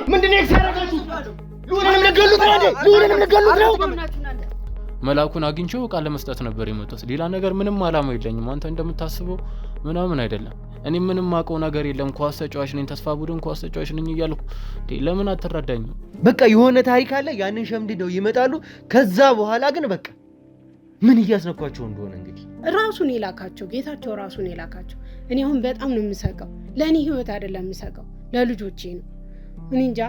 ምንድነው ያደረጋችሁት? ሉልንም ልገሉት ነው። መላኩን አግኝቼው ቃል ለመስጠት ነበር የመጣሁት። ሌላ ነገር ምንም አላማ የለኝም። አንተ እንደምታስበው ምናምን አይደለም። እኔ ምንም ማውቀው ነገር የለም። ኳስ ተጫዋች ነኝ፣ ተስፋ ቡድን ኳስ ተጫዋች ነኝ እያልኩ ለምን አትረዳኝም? በቃ የሆነ ታሪክ አለ። ያንን ሸምድደው ይመጣሉ። ከዛ በኋላ ግን በቃ ምን እያስነኳቸው እንደሆነ እንግዲህ ራሱን የላካቸው ጌታቸው ራሱን የላካቸው። እኔ አሁን በጣም ነው የምሰቀው። ለእኔ ህይወት አይደለም የምሰቀው፣ ለልጆቼ ነው። እኔ እንጃ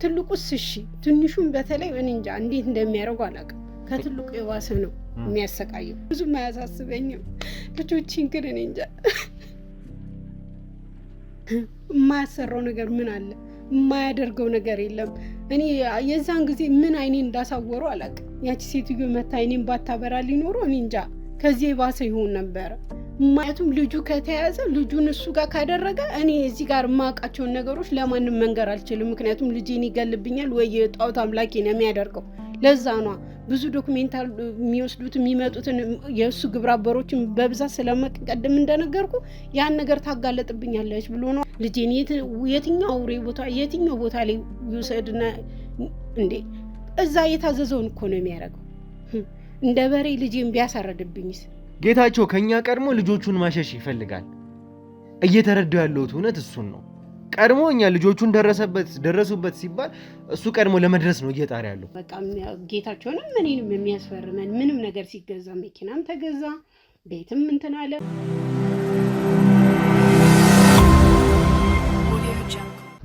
ትልቁስ እሺ፣ ትንሹም በተለይ እኔ እንጃ እንዴት እንደሚያደርጉ አላውቅም። ከትልቁ የባሰ ነው የሚያሰቃየው። ብዙም አያሳስበኝም። ልጆቼን ግን እኔ እንጃ የማያሰራው ነገር ምን አለ? የማያደርገው ነገር የለም። እኔ የዛን ጊዜ ምን አይኔን እንዳሳወሩ አላውቅም። ያቺ ሴትዮ መታ አይኔን ባታበራ ሊኖሩ እኔ እንጃ ከዚህ የባሰ ይሆን ነበረ። ማለቱም ልጁ ከተያዘ ልጁን እሱ ጋር ካደረገ እኔ እዚህ ጋር የማውቃቸውን ነገሮች ለማንም መንገር አልችልም። ምክንያቱም ልጄን ይገልብኛል ወይ የጣዖት አምላኬ ነው የሚያደርገው። ለዛ ነው ብዙ ዶክሜንታል የሚወስዱት የሚመጡትን የእሱ ግብረ አበሮችን በብዛት ስለመቀደም እንደነገርኩ ያን ነገር ታጋለጥብኛለች ብሎ ነው ልጄን የትኛው አውሬ ቦታ የትኛው ቦታ ላይ ይውሰድና እንዴ እዛ የታዘዘውን እኮ ነው የሚያደርገው። እንደ በሬ ልጄን ቢያሳረድብኝስ? ጌታቸው ከኛ ቀድሞ ልጆቹን ማሸሽ ይፈልጋል። እየተረዳው ያለው እውነት እሱን ነው። ቀድሞ እኛ ልጆቹን ደረሱበት ሲባል እሱ ቀድሞ ለመድረስ ነው እየጣረ ያለው። በጣም ጌታቸውንም እኔንም የሚያስፈርመን ምንም ነገር ሲገዛ መኪናም ተገዛ ቤትም እንትን አለ።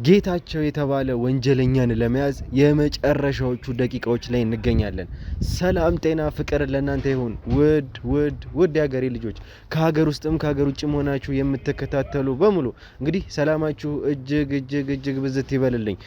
ጌታቸው የተባለ ወንጀለኛን ለመያዝ የመጨረሻዎቹ ደቂቃዎች ላይ እንገኛለን። ሰላም ጤና ፍቅር ለእናንተ ይሁን ውድ የሀገሬ ልጆች፣ ከሀገር ውስጥም ከሀገር ውጭም ሆናችሁ የምትከታተሉ በሙሉ እንግዲህ ሰላማችሁ እጅግ ብዝት ይበልልኝ።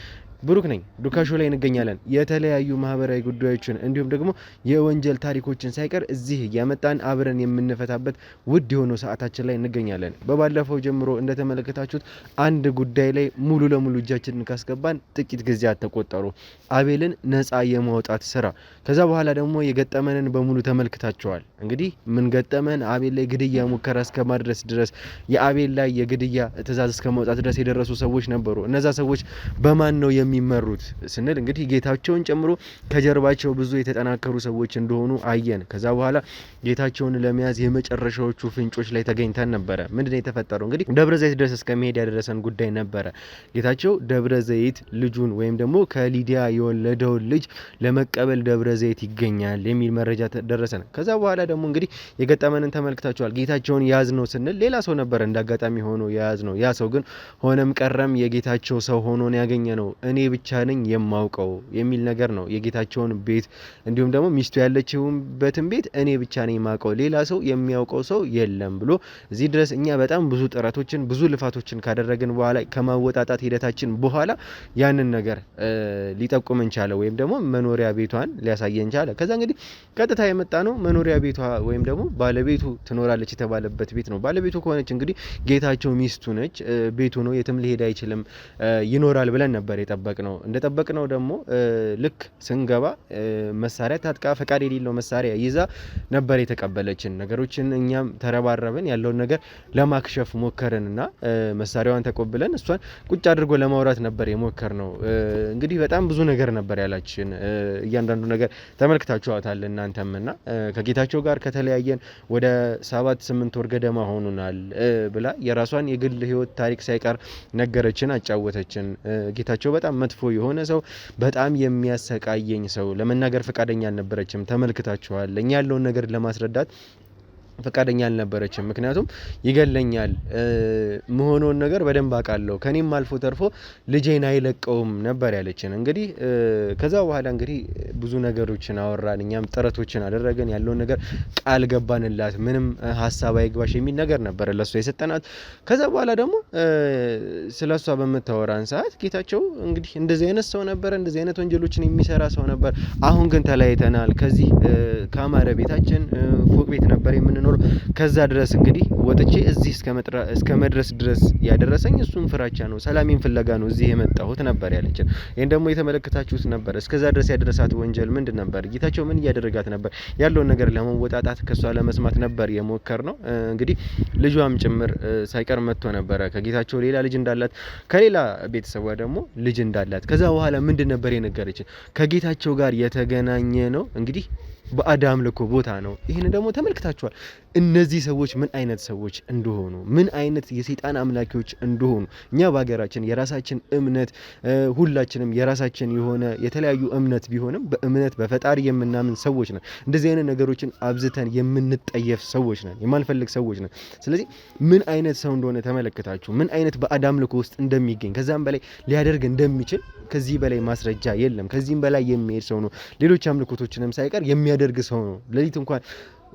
ብሩክ ነኝ። ዱካሾ ላይ እንገኛለን። የተለያዩ ማህበራዊ ጉዳዮችን እንዲሁም ደግሞ የወንጀል ታሪኮችን ሳይቀር እዚህ እያመጣን አብረን የምንፈታበት ውድ የሆነው ሰዓታችን ላይ እንገኛለን። በባለፈው ጀምሮ እንደተመለከታችሁት አንድ ጉዳይ ላይ ሙሉ ለሙሉ እጃችንን ካስገባን ጥቂት ጊዜያት ተቆጠሩ። አቤልን ነፃ የማውጣት ስራ። ከዛ በኋላ ደግሞ የገጠመንን በሙሉ ተመልክታችኋል። እንግዲህ ምን ገጠመን? አቤል ላይ ግድያ ሙከራ እስከማድረስ ድረስ የአቤል ላይ የግድያ ትዕዛዝ እስከማውጣት ድረስ የደረሱ ሰዎች ነበሩ። እነዛ ሰዎች በማን ነው የሚመሩት ስንል እንግዲህ ጌታቸውን ጨምሮ ከጀርባቸው ብዙ የተጠናከሩ ሰዎች እንደሆኑ አየን። ከዛ በኋላ ጌታቸውን ለመያዝ የመጨረሻዎቹ ፍንጮች ላይ ተገኝተን ነበረ። ምንድነው የተፈጠረው? እንግዲህ ደብረ ዘይት ድረስ እስከመሄድ ያደረሰን ጉዳይ ነበረ። ጌታቸው ደብረ ዘይት ልጁን ወይም ደግሞ ከሊዲያ የወለደውን ልጅ ለመቀበል ደብረ ዘይት ይገኛል የሚል መረጃ ደረሰን። ከዛ በኋላ ደግሞ እንግዲህ የገጠመንን ተመልክታችኋል። ጌታቸውን ያዝ ነው ስንል ሌላ ሰው ነበር እንዳጋጣሚ ሆኖ ያዝ ነው። ያ ሰው ግን ሆነም ቀረም የጌታቸው ሰው ሆኖ ነው ያገኘ ነው። እኔ ብቻ ነኝ የማውቀው የሚል ነገር ነው። የጌታቸውን ቤት እንዲሁም ደግሞ ሚስቱ ያለችውበትን ቤት እኔ ብቻ ነኝ የማውቀው፣ ሌላ ሰው የሚያውቀው ሰው የለም ብሎ እዚህ ድረስ እኛ በጣም ብዙ ጥረቶችን ብዙ ልፋቶችን ካደረግን በኋላ ከማወጣጣት ሂደታችን በኋላ ያንን ነገር ሊጠቁመን ቻለ፣ ወይም ደግሞ መኖሪያ ቤቷን ሊያሳየን ቻለ። ከዛ እንግዲህ ቀጥታ የመጣ ነው መኖሪያ ቤቷ ወይም ደግሞ ባለቤቱ ትኖራለች የተባለበት ቤት ነው። ባለቤቱ ከሆነች እንግዲህ ጌታቸው ሚስቱ ነች፣ ቤቱ ነው፣ የትም ሊሄድ አይችልም፣ ይኖራል ብለን ነበር የጠበቅነው። እንደጠበቅነው ደግሞ ልክ ስንገባ መሳሪያ ታጥቃ ፈቃድ የሌለው መሳሪያ ይዛ ነበር የተቀበለችን። ነገሮችን እኛም ተረባረብን፣ ያለውን ነገር ለማክሸፍ ሞከርንና መሳሪያዋን ተቆብለን እሷን ቁጭ አድርጎ ለማውራት ነበር የሞከርነው። እንግዲህ በጣም ብዙ ነገር ነበር ያላችን። እያንዳንዱ ነገር ተመልክታችኋታል እናንተምና ከጌታቸው ጋር ከተለያየን ወደ 7-8 ወር ገደማ ሆኑናል ብላ የራሷን የግል ህይወት ታሪክ ሳይቀር ነገረችን፣ አጫወተችን። ጌታቸው በጣም መጥፎ የሆነ ሰው፣ በጣም የሚያሰቃየኝ ሰው፣ ለመናገር ፈቃደኛ አልነበረችም። ተመልክታችኋል። እኛ ያለውን ነገር ለማስረዳት ፈቃደኛ አልነበረችም። ምክንያቱም ይገለኛል መሆኑን ነገር በደንብ አውቃለሁ፣ ከኔም አልፎ ተርፎ ልጄን አይለቀውም ነበር ያለችን። እንግዲህ ከዛ በኋላ እንግዲህ ብዙ ነገሮችን አወራን፣ እኛም ጥረቶችን አደረገን፣ ያለውን ነገር ቃል ገባንላት፣ ምንም ሀሳብ አይግባሽ የሚል ነገር ነበር ለሷ የሰጠናት። ከዛ በኋላ ደግሞ ስለሷ በምታወራን ሰዓት ጌታቸው እንግዲህ እንደዚህ አይነት ሰው ነበር፣ እንደዚህ አይነት ወንጀሎችን የሚሰራ ሰው ነበር። አሁን ግን ተለያይተናል። ከዚህ ከአማረ ቤታችን ፎቅ ቤት ነበር የምንኖረው። ከዛ ድረስ እንግዲህ ወጥቼ እዚህ እስከ መድረስ ድረስ ያደረሰኝ እሱን ፍራቻ ነው፣ ሰላሜን ፍለጋ ነው እዚህ የመጣሁት ነበር ያለችን። ይሄን ደግሞ የተመለከታችሁት ነበር። እስከዛ ድረስ ያደረሳት ወንጀል ምንድን ነበር? ጌታቸው ምን እያደረጋት ነበር? ያለውን ነገር ለመወጣጣት ከሷ ለመስማት ነበር የሞከር ነው። እንግዲህ ልጇም ጭምር ሳይቀር መጥቶ ነበረ ከጌታቸው ሌላ ልጅ እንዳላት፣ ከሌላ ቤተሰቧ ደግሞ ልጅ እንዳላት። ከዛ በኋላ ምንድን ነበር የነገረችን? ከጌታቸው ጋር የተገናኘ ነው እንግዲህ በአዳም አምልኮ ቦታ ነው። ይህን ደግሞ ተመልክታችኋል። እነዚህ ሰዎች ምን አይነት ሰዎች እንደሆኑ፣ ምን አይነት የሰይጣን አምላኪዎች እንደሆኑ። እኛ በሀገራችን የራሳችን እምነት ሁላችንም የራሳችን የሆነ የተለያዩ እምነት ቢሆንም በእምነት በፈጣሪ የምናምን ሰዎች ነን። እንደዚህ አይነት ነገሮችን አብዝተን የምንጠየፍ ሰዎች ነን፣ የማንፈልግ ሰዎች ነን። ስለዚህ ምን አይነት ሰው እንደሆነ ተመለከታችሁ፣ ምን አይነት በአዳም አምልኮ ውስጥ እንደሚገኝ፣ ከዛም በላይ ሊያደርግ እንደሚችል ከዚህ በላይ ማስረጃ የለም። ከዚህም በላይ የሚሄድ ሰው ነው። ሌሎች አምልኮቶችንም ሳይቀር የሚያደርግ ሰው ነው። ሌሊት እንኳን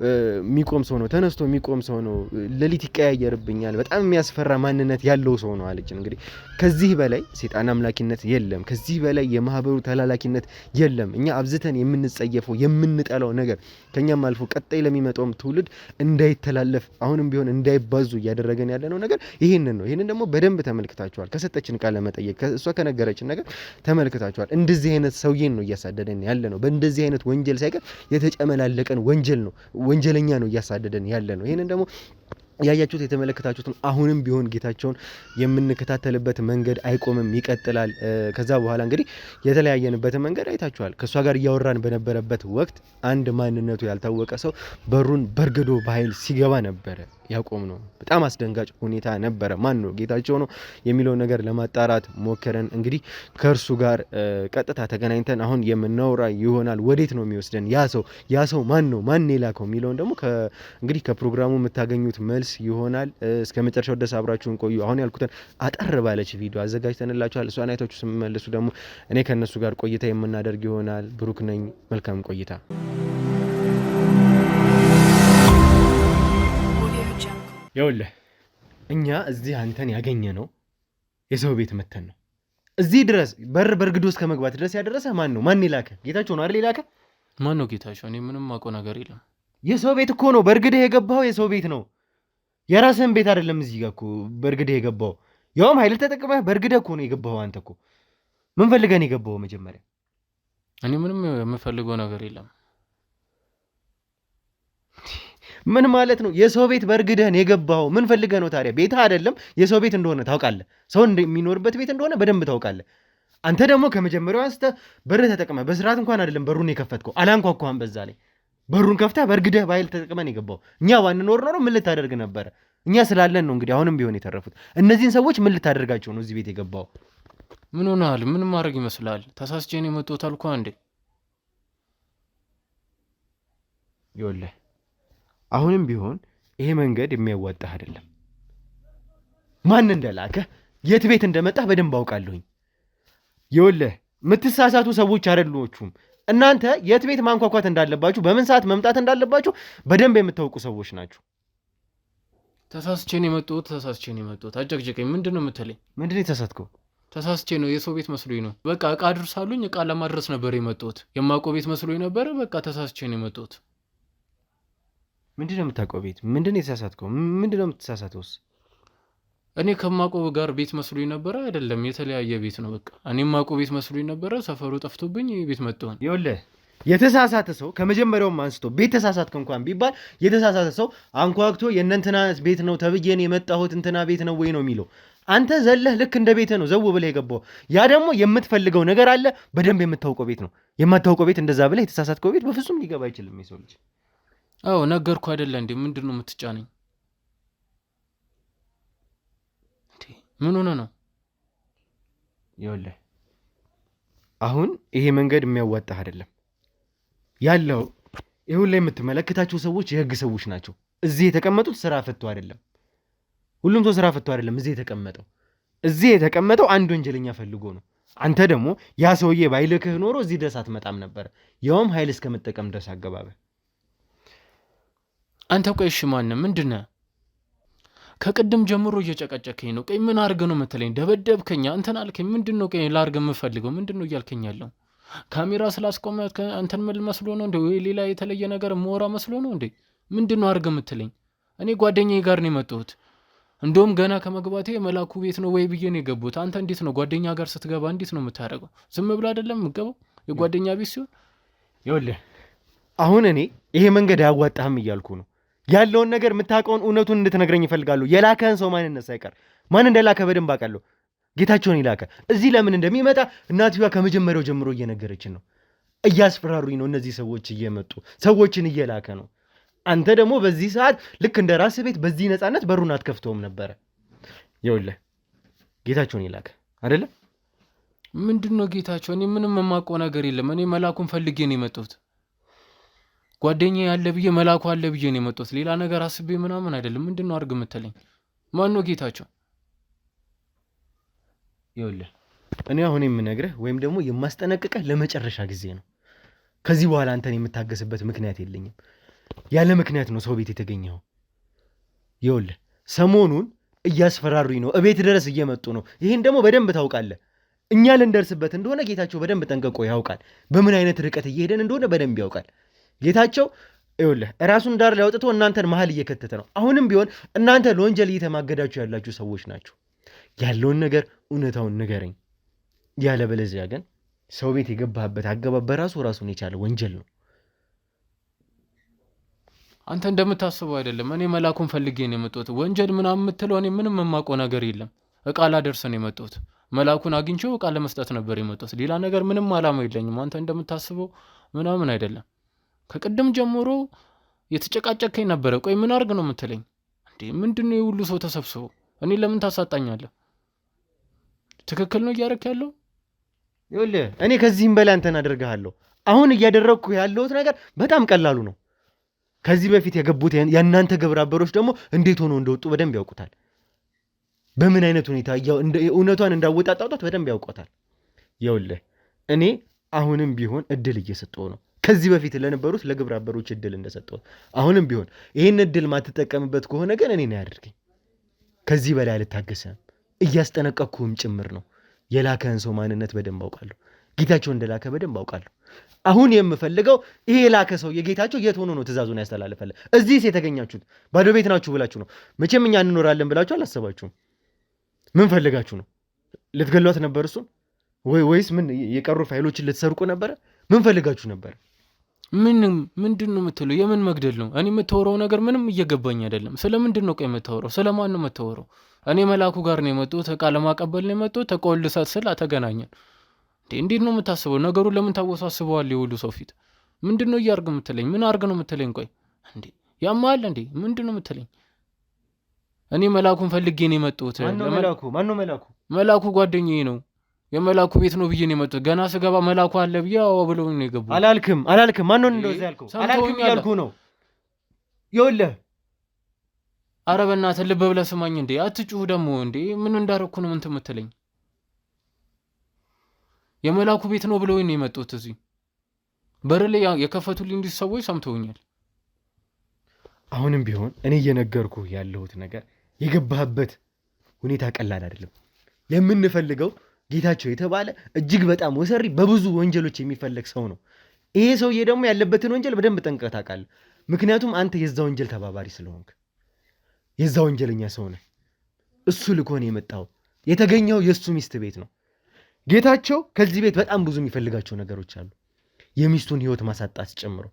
የሚቆም ሰው ነው። ተነስቶ የሚቆም ሰው ነው። ሌሊት ይቀያየርብኛል። በጣም የሚያስፈራ ማንነት ያለው ሰው ነው አለችን። እንግዲህ ከዚህ በላይ ሴጣን አምላኪነት የለም። ከዚህ በላይ የማህበሩ ተላላኪነት የለም። እኛ አብዝተን የምንጸየፈው የምንጠላው ነገር ከኛም አልፎ ቀጣይ ለሚመጣውም ትውልድ እንዳይተላለፍ አሁንም ቢሆን እንዳይባዙ እያደረገን ያለነው ነገር ይህንን ነው። ይህንን ደግሞ በደንብ ተመልክታችኋል። ከሰጠችን ቃለ መጠየቅ እሷ ከነገረችን ነገር ተመልክታችኋል። እንደዚህ አይነት ሰውዬን ነው እያሳደደን ያለ ነው። በእንደዚህ አይነት ወንጀል ሳይቀር የተጨመላለቀን ወንጀል ነው ወንጀለኛ ነው እያሳደደን ያለ ነው። ይሄንን ደግሞ ያያችሁት የተመለከታችሁትን አሁንም ቢሆን ጌታቸውን የምንከታተልበት መንገድ አይቆምም፣ ይቀጥላል። ከዛ በኋላ እንግዲህ የተለያየንበት መንገድ አይታችኋል። ከእሷ ጋር እያወራን በነበረበት ወቅት አንድ ማንነቱ ያልታወቀ ሰው በሩን በርግዶ በኃይል ሲገባ ነበረ ያቆም ነው። በጣም አስደንጋጭ ሁኔታ ነበረ። ማን ነው ጌታቸው ነው የሚለውን ነገር ለማጣራት ሞከረን። እንግዲህ ከእርሱ ጋር ቀጥታ ተገናኝተን አሁን የምናወራ ይሆናል። ወዴት ነው የሚወስደን ያ ሰው ማን ነው፣ ማን የላከው የሚለውን ደግሞ እንግዲህ ከፕሮግራሙ የምታገኙት መልስ ይሆናል። እስከ መጨረሻው ድረስ አብራችሁን ቆዩ። አሁን ያልኩትን አጠር ባለች ቪዲዮ አዘጋጅተንላችኋል። እሷን አይታችሁ ስመለሱ ደግሞ እኔ ከእነሱ ጋር ቆይታ የምናደርግ ይሆናል። ብሩክ ነኝ። መልካም ቆይታ። ይኸውልህ እኛ እዚህ አንተን ያገኘ ነው የሰው ቤት መተን ነው። እዚህ ድረስ በርግዶ እስከ መግባት ድረስ ያደረሰ ማን ነው? ማን ይላከ? ጌታቸው ነው አይደል? ይላከ ማን ነው ጌታቸው? እኔ ምንም አውቀው ነገር የለም። የሰው ቤት እኮ ነው በርግደህ የገባው። የሰው ቤት ነው፣ የራስህን ቤት አይደለም። እዚህ ጋር እኮ በርግደህ የገባው፣ ያውም ኃይል ተጠቅመህ በርግደህ እኮ ነው የገባው። አንተ እኮ ምን ፈልገህ ነው የገባው? መጀመሪያ እኔ ምንም የምፈልገው ነገር የለም። ምን ማለት ነው? የሰው ቤት በርግደህን የገባው ምን ፈልገህ ነው ታዲያ? ቤትህ አይደለም የሰው ቤት እንደሆነ ታውቃለህ። ሰው የሚኖርበት ቤት እንደሆነ በደንብ ታውቃለህ። አንተ ደግሞ ከመጀመሪያው አንስተህ በርህ ተጠቅመህ በስርዓት እንኳን አይደለም በሩን የከፈትከው፣ አላንኳኳህም። በዛ ላይ በሩን ከፍተህ በርግደህ በኃይል ተጠቅመን የገባው። እኛ ባንኖር ኖሮ ምን ልታደርግ ነበረ? እኛ ስላለን ነው እንግዲህ አሁንም ቢሆን የተረፉት። እነዚህን ሰዎች ምን ልታደርጋቸው ነው እዚህ ቤት የገባው? ምን ሆነሃል? ምን ማድረግ ይመስላል? ተሳስቼ ነው የመጣሁት አልኩህ አንዴ። ይኸውልህ አሁንም ቢሆን ይሄ መንገድ የሚያዋጣህ አይደለም። ማን እንደላከ የት ቤት እንደመጣህ በደንብ አውቃለሁኝ። ይኸውልህ የምትሳሳቱ ሰዎች አይደሉም እናንተ። የት ቤት ማንኳኳት እንዳለባችሁ፣ በምን ሰዓት መምጣት እንዳለባችሁ በደንብ የምታውቁ ሰዎች ናችሁ። ተሳስቼ ነው የመጣሁት። አጨቅጭቀኝ። ምንድን ነው የምትለኝ? ምንድን ነው የተሳሳትከው? ተሳስቼ ነው፣ የሰው ቤት መስሎኝ ነው። በቃ እቃ አድርሳሉኝ፣ እቃ ለማድረስ ነበር የመጣሁት። የማውቀው ቤት መስሎኝ ነበረ። በቃ ተሳስቼ ነው የመጣሁት። ምንድን ነው የምታውቀው ቤት? ምንድን ነው የተሳሳትከው? ምንድን ነው የምትሳሳተውስ? እኔ ከማውቀው ጋር ቤት መስሎኝ ነበረ። አይደለም፣ የተለያየ ቤት ነው። በቃ እኔ የማውቀው ቤት መስሎኝ ነበረ። ሰፈሩ ጠፍቶብኝ ቤት መጣሁኝ። ይኸውልህ የተሳሳተ ሰው ከመጀመሪያውም አንስቶ ቤት ተሳሳትክ እንኳን ቢባል የተሳሳተ ሰው አንኳኩቶ የእነንትና ቤት ነው ተብዬን የመጣሁት እንትና ቤት ነው ወይ ነው የሚለው። አንተ ዘለህ ልክ እንደ ቤትህ ነው ዘው ብለህ የገባው። ያ ደግሞ የምትፈልገው ነገር አለ፣ በደንብ የምታውቀው ቤት ነው። የማታውቀው ቤት እንደዛ ብለህ የተሳሳትከው ቤት በፍጹም ሊገባ አይችልም የሰው ልጅ። አዎ ነገርኩህ አይደለ እንዴ? ምንድን ነው የምትጫነኝ? ምን ሆነ ነው? ይኸውልህ አሁን ይሄ መንገድ የሚያዋጣህ አይደለም ያለው። ይሁን ላይ የምትመለከታቸው ሰዎች የህግ ሰዎች ናቸው። እዚህ የተቀመጡት ስራ ፈቶ አይደለም። ሁሉም ሰው ስራ ፈቶ አይደለም እዚህ የተቀመጠው አንድ ወንጀለኛ ፈልጎ ነው። አንተ ደግሞ ያ ሰውዬ ባይልክህ ኖሮ እዚህ ድረስ አትመጣም ነበር። ያውም ኃይል እስከመጠቀም ድረስ አገባበህ። አንተ ቆይ እሺ ማነው? ምንድን ነህ? ከቅድም ጀምሮ እየጨቀጨከኝ ነው። ቆይ ምን አድርገህ ነው የምትለኝ? ደበደብከኝ፣ እንትን አልከኝ። ምንድን ነው ቆይ ላድርግ የምፈልገው? ምንድን ነው እያልከኝ ያለው? ካሜራ ስላስቆመ አንተን ምን መስሎ ነው እንዴ? ወይ ሌላ የተለየ ነገር መወራ መስሎ ነው እንዴ? ምንድን ነው አድርገህ የምትለኝ? እኔ ጓደኛዬ ጋር ነው የመጣሁት። እንደውም ገና ከመግባቴ መላኩ ቤት ነው ወይ ብዬ ነው የገቡት። አንተ እንዴት ነው ጓደኛ ጋር ስትገባ እንዴት ነው የምታደርገው? ዝም ብሎ አይደለም የምትገባው የጓደኛ ቤት ሲሆን። ይኸውልህ አሁን እኔ ይሄ መንገድ አያዋጣህም እያልኩ ነው። ያለውን ነገር የምታውቀውን እውነቱን እንድትነግረኝ ይፈልጋለሁ። የላከህን ሰው ማንነት ሳይቀር ማን እንደላከ በደንብ አውቃለሁ። ጌታቸውን ይላከ እዚህ ለምን እንደሚመጣ እናትየዋ ከመጀመሪያው ጀምሮ እየነገረችን ነው። እያስፈራሩኝ ነው እነዚህ ሰዎች እየመጡ ሰዎችን እየላከ ነው። አንተ ደግሞ በዚህ ሰዓት ልክ እንደ ራስህ ቤት በዚህ ነፃነት በሩን አትከፍተውም ነበረ። ይኸውልህ ጌታቸውን ይላከ አይደለ? ምንድን ነው ጌታቸው? እኔ ምንም የማውቀው ነገር የለም። እኔ መላኩን ፈልጌ ነው የመጣሁት። ጓደኛ ያለ ብዬ መላኩ አለ ብዬ ነው የመጣሁት። ሌላ ነገር አስቤ ምናምን አይደለም። ምንድን ነው አድርግ የምትለኝ? ማን ነው ጌታቸው? ይኸውልህ እኔ አሁን የምነግርህ ወይም ደግሞ የማስጠነቅቀህ ለመጨረሻ ጊዜ ነው። ከዚህ በኋላ አንተን የምታገስበት ምክንያት የለኝም። ያለ ምክንያት ነው ሰው ቤት የተገኘው። ይኸውልህ ሰሞኑን እያስፈራሩኝ ነው፣ እቤት ድረስ እየመጡ ነው። ይህን ደግሞ በደንብ ታውቃለህ። እኛ ልንደርስበት እንደሆነ ጌታቸው በደንብ ጠንቀቆ ያውቃል። በምን አይነት ርቀት እየሄደን እንደሆነ በደንብ ያውቃል ጌታቸው። ይኸውልህ ራሱን ዳር ላይ አውጥቶ እናንተን መሀል እየከተተ ነው። አሁንም ቢሆን እናንተ ለወንጀል እየተማገዳችሁ ያላችሁ ሰዎች ናችሁ። ያለውን ነገር እውነታውን ንገረኝ። ያለበለዚያ ግን ሰው ቤት የገባህበት አገባብ በራሱ ራሱን የቻለ ወንጀል ነው። አንተ እንደምታስበው አይደለም። እኔ መላኩን ፈልጌ ነው የመጣሁት። ወንጀል ምናምን የምትለው እኔ ምንም የማውቀው ነገር የለም። እቃ ላደርስ ነው የመጣሁት። መላኩን አግኝቼው እቃ ለመስጠት ነበር የመጣሁት። ሌላ ነገር ምንም አላማ የለኝም። አንተ እንደምታስበው ምናምን አይደለም። ከቅድም ጀምሮ የተጨቃጨከኝ ነበረ። ቆይ ምን አድርግ ነው የምትለኝ እንዴ? ምንድነው የሁሉ ሰው ተሰብስቦ እኔ ለምን ታሳጣኛለህ? ትክክል ነው እያደረክ ያለው? ይኸውልህ እኔ ከዚህም በላይ አንተን አደርግሃለሁ። አሁን እያደረግኩ ያለሁት ነገር በጣም ቀላሉ ነው። ከዚህ በፊት የገቡት የእናንተ ግብረ አበሮች ደግሞ እንዴት ሆኖ እንደወጡ በደንብ ያውቁታል። በምን አይነት ሁኔታ እውነቷን እንዳወጣጣጧት በደንብ ያውቁታል። ይኸውልህ እኔ አሁንም ቢሆን እድል እየሰጠው ነው። ከዚህ በፊት ለነበሩት ለግብረ አበሮች እድል እንደሰጠው አሁንም ቢሆን ይህን እድል ማትጠቀምበት ከሆነ ግን እኔ ነው ያደርገኝ። ከዚህ በላይ አልታገሰም። እያስጠነቀቅኩህም ጭምር ነው። የላከህን ሰው ማንነት በደንብ አውቃለሁ። ጌታቸው እንደላከ በደንብ አውቃለሁ። አሁን የምፈልገው ይሄ የላከ ሰው የጌታቸው የት ሆኖ ነው ትእዛዙን ያስተላልፈለ? እዚህስ የተገኛችሁት ባዶ ቤት ናችሁ ብላችሁ ነው? መቼም እኛ እንኖራለን ብላችሁ አላሰባችሁም። ምን ፈልጋችሁ ነው? ልትገሏት ነበር እሱን? ወይስ ምን የቀሩ ፋይሎችን ልትሰርቁ ነበረ? ምን ፈልጋችሁ ነበር? ምንድን ነው የምትለው? የምን መግደል ነው? እኔ የምታወራው ነገር ምንም እየገባኝ አይደለም። ስለምንድን ነው ቆይ የምታወራው? ስለማን ነው የምታወራው? እኔ መላኩ ጋር ነው የመጡት። እቃ ለማቀበል ነው የመጡት። እቃውን ልሰጥ ስል ተገናኘን። እንዴት ነው የምታስበው? ነገሩን ለምን ታወሳስበዋል? የሁሉ ሰው ፊት ምንድን ነው እያርግ የምትለኝ? ምን አርግ ነው የምትለኝ? ቆይ እንዴ ያማል እንዴ? ምንድን ነው የምትለኝ? እኔ መላኩን ፈልጌ ነው የመጡት። ማን ነው መላኩ? መላኩ ጓደኛዬ ነው። የመላኩ ቤት ነው ብዬ ነው የመጡት። ገና ስገባ መላኩ አለ ብዬ ብለው ነው የገቡ። አላልክም። ማን ነው እንደዚህ ያልከው? አላልክም ያልኩ ነው። ይኸውልህ ኧረ በእናትህ ልብ ብለህ ስማኝ። እንዴ አትጩህ ደግሞ። እንዴ ምን እንዳረኩ ነው እንትን የምትለኝ? የመላኩ ቤት ነው ብለው ነው የመጡት። እዚህ በር ላይ የከፈቱልኝ እንዲህ ሰዎች ሰምተውኛል። አሁንም ቢሆን እኔ እየነገርኩ ያለሁት ነገር የገባህበት ሁኔታ ቀላል አይደለም። የምንፈልገው ጌታቸው የተባለ እጅግ በጣም ወሰሪ በብዙ ወንጀሎች የሚፈለግ ሰው ነው። ይሄ ሰውዬ ደግሞ ያለበትን ወንጀል በደንብ ጠንቅቀህ ታውቃለህ። ምክንያቱም አንተ የዛ ወንጀል ተባባሪ ስለሆንክ የዛ ወንጀለኛ ሰው ነህ። እሱ ልኮን የመጣው የተገኘው የእሱ ሚስት ቤት ነው። ጌታቸው ከዚህ ቤት በጣም ብዙ የሚፈልጋቸው ነገሮች አሉ፣ የሚስቱን ህይወት ማሳጣት ጨምሮ።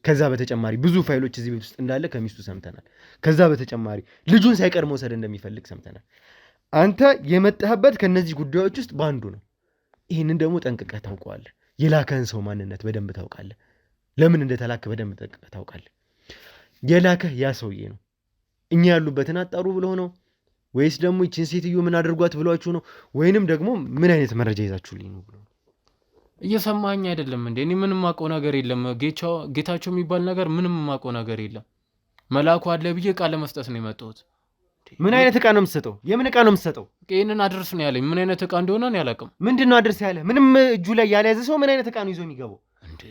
ከዛ በተጨማሪ ብዙ ፋይሎች እዚህ ቤት ውስጥ እንዳለ ከሚስቱ ሰምተናል። ከዛ በተጨማሪ ልጁን ሳይቀር መውሰድ እንደሚፈልግ ሰምተናል። አንተ የመጣህበት ከነዚህ ጉዳዮች ውስጥ በአንዱ ነው። ይህንን ደግሞ ጠንቅቀህ ታውቀዋለህ። የላከህን ሰው ማንነት በደንብ ታውቃለህ። ለምን እንደተላከ በደንብ ጠንቅቀህ ታውቃለህ። የላከህ ያ ሰውዬ ነው። እኛ ያሉበትን አጣሩ ብሎ ነው ወይስ ደግሞ ይችን ሴትዮ ምን አድርጓት ብሏችሁ ነው? ወይንም ደግሞ ምን አይነት መረጃ ይዛችሁልኝ ነው ብሎ? እየሰማኸኝ አይደለም እንዴ? እኔ ምንም ማውቀው ነገር የለም። ጌታቸው የሚባል ነገር ምንም ማውቀው ነገር የለም። መላኩ አለ ብዬ እቃ ለመስጠት ነው የመጣሁት። ምን አይነት እቃ ነው የምትሰጠው? የምን እቃ ነው የምትሰጠው? ይሄንን አድርስ ነው ያለኝ። ምን አይነት እቃ እንደሆነ እኔ አላውቅም። ምንድን ነው አድርስ ያለ? ምንም እጁ ላይ ያልያዘ ሰው ምን አይነት እቃ ነው ይዞ የሚገባው?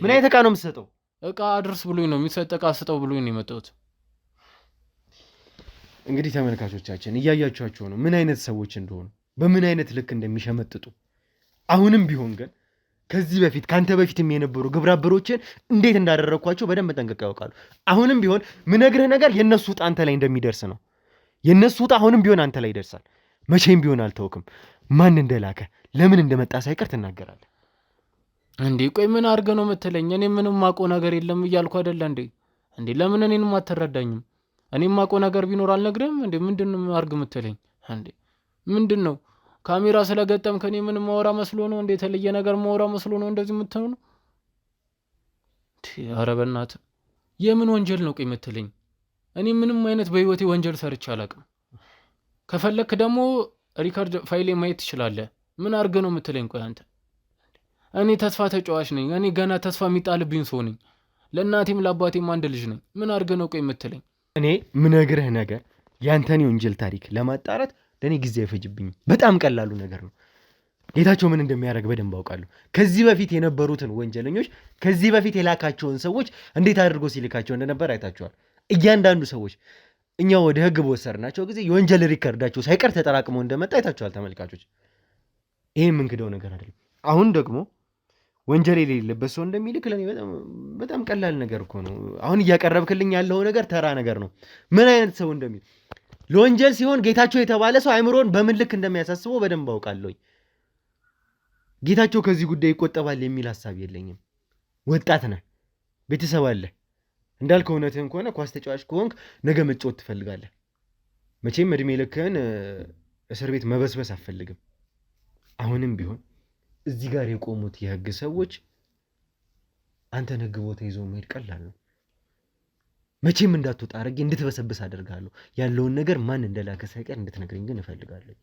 ምን አይነት እቃ ነው የምትሰጠው? እቃ አድርስ ብሎኝ ነው የሚሰጥ። እቃ ስጠው ብሎኝ ነው የመጣሁት። እንግዲህ ተመልካቾቻችን እያያችኋቸው ነው ምን አይነት ሰዎች እንደሆኑ፣ በምን አይነት ልክ እንደሚሸመጥጡ። አሁንም ቢሆን ግን ከዚህ በፊት ካንተ በፊትም የነበሩ ግብረአበሮችን እንዴት እንዳደረግኳቸው በደንብ ጠንቅቀው ያውቃሉ። አሁንም ቢሆን ምነግርህ ነገር የነሱ ዕጣ አንተ ላይ እንደሚደርስ ነው። የነሱ ዕጣ አሁንም ቢሆን አንተ ላይ ይደርሳል። መቼም ቢሆን አልተውክም። ማን እንደላከ ለምን እንደመጣ ሳይቀር ትናገራለህ። እንዴ ቆይ ምን አድርገህ ነው የምትለኝ? እኔ ምንም ማውቀው ነገር የለም እያልኩ አይደለ እንዴ? እንዴ ለምን እኔንም አትረዳኝም? እኔም ማውቀው ነገር ቢኖር አልነግርህም እንዴ? ምንድን ነው አድርግ የምትለኝ እንዴ? ምንድን ነው ካሜራ ስለገጠም ከኔ ምንም ማወራ መስሎ ነው እንዴ? የተለየ ነገር ማወራ መስሎ ነው እንደዚህ የምትሆነው? ኧረ በእናትህ የምን ወንጀል ነው ቆይ የምትለኝ? እኔ ምንም አይነት በህይወቴ ወንጀል ሰርቼ አላውቅም። ከፈለክ ደግሞ ሪካርድ ፋይሌ ማየት ትችላለህ። ምን አድርገህ ነው የምትለኝ? ቆይ አንተ እኔ ተስፋ ተጫዋች ነኝ። እኔ ገና ተስፋ የሚጣልብኝ ሰው ነኝ። ለእናቴም ለአባቴም አንድ ልጅ ነኝ። ምን አድርገህ ነው ቆይ የምትለኝ? እኔ ምነግርህ ነገር ያንተን የወንጀል ታሪክ ለማጣራት ለእኔ ጊዜ አይፈጅብኝም። በጣም ቀላሉ ነገር ነው። ጌታቸው ምን እንደሚያደርግ በደንብ አውቃለሁ። ከዚህ በፊት የነበሩትን ወንጀለኞች፣ ከዚህ በፊት የላካቸውን ሰዎች እንዴት አድርጎ ሲልካቸው እንደነበር አይታችኋል። እያንዳንዱ ሰዎች እኛ ወደ ህግ በወሰድናቸው ጊዜ የወንጀል ሪከርዳቸው ሳይቀር ተጠራቅሞ እንደመጣ አይታችኋል ተመልካቾች። ይሄ የምንክደው ነገር አይደለም። አሁን ደግሞ ወንጀል የሌለበት ሰው እንደሚልክ ለእኔ በጣም ቀላል ነገር እኮ ነው። አሁን እያቀረብክልኝ ያለው ነገር ተራ ነገር ነው። ምን አይነት ሰው እንደሚል ለወንጀል ሲሆን ጌታቸው የተባለ ሰው አይምሮን በምን ልክ እንደሚያሳስበው በደንብ አውቃለሁ። ጌታቸው ከዚህ ጉዳይ ይቆጠባል የሚል ሀሳብ የለኝም። ወጣት ነህ፣ ቤተሰብ አለ። እንዳልከው እውነትህን ከሆነ ኳስ ተጫዋች ከሆንክ ነገ መጫወት ትፈልጋለህ። መቼም እድሜ ልክህን እስር ቤት መበስበስ አትፈልግም። አሁንም ቢሆን እዚህ ጋር የቆሙት የህግ ሰዎች አንተን ህግ ቦታ ይዞ መሄድ ቀላል ነው። መቼም እንዳትወጣ አድርጌ እንድትበሰብስ አደርጋለሁ። ያለውን ነገር ማን እንደላከ ሳይቀር እንድትነግረኝ ግን እፈልጋለሁ።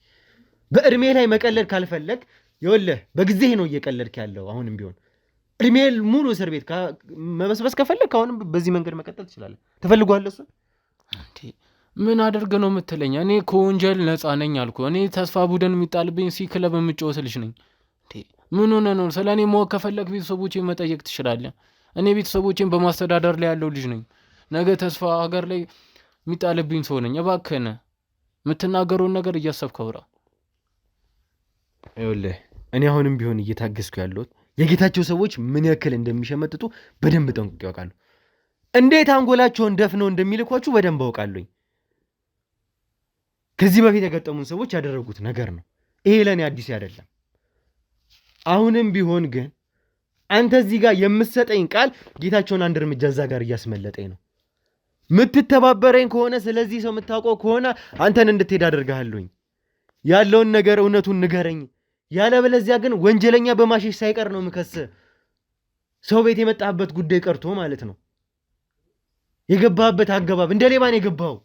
በእድሜ ላይ መቀለድ ካልፈለግ ይኸውልህ በጊዜ ነው እየቀለድክ ያለው። አሁንም ቢሆን እድሜ ሙሉ እስር ቤት መበስበስ ከፈለግ አሁንም በዚህ መንገድ መቀጠል ትችላለህ። ትፈልጓለህ እሱን? ምን አድርግ ነው የምትለኝ? እኔ ከወንጀል ነፃ ነኝ አልኩ። እኔ ተስፋ ቡድን የሚጣልብኝ ክለብ የምጫወት ልጅ ነኝ። ምን ሆነ ነው? ስለ እኔ ማወቅ ከፈለግ ቤተሰቦቼን መጠየቅ ትችላለህ። እኔ ቤተሰቦቼን በማስተዳደር ላይ ያለው ልጅ ነኝ። ነገ ተስፋ ሀገር ላይ የሚጣልብኝ ሰው ነኝ። እባክህን የምትናገረውን ነገር እያሰብክ አውራ። ይኸውልህ እኔ አሁንም ቢሆን እየታገስኩ ያለሁት የጌታቸው ሰዎች ምን ያክል እንደሚሸመጥጡ በደንብ ጠንቅቄ ያውቃሉ። እንዴት አንጎላቸውን ደፍነው እንደሚልኳችሁ በደንብ አውቃለሁኝ። ከዚህ በፊት የገጠሙን ሰዎች ያደረጉት ነገር ነው። ይሄ ለእኔ አዲስ አይደለም። አሁንም ቢሆን ግን አንተ እዚህ ጋር የምትሰጠኝ ቃል ጌታቸውን አንድ እርምጃ እዛ ጋር እያስመለጠኝ ነው። ምትተባበረኝ ከሆነ ስለዚህ ሰው የምታውቀው ከሆነ አንተን እንድትሄድ አደርግሃለሁኝ። ያለውን ነገር እውነቱን ንገረኝ። ያለበለዚያ ግን ወንጀለኛ በማሸሽ ሳይቀር ነው የምከስህ። ሰው ቤት የመጣህበት ጉዳይ ቀርቶ ማለት ነው። የገባህበት አገባብ እንደ ሌባ ነው የገባኸው።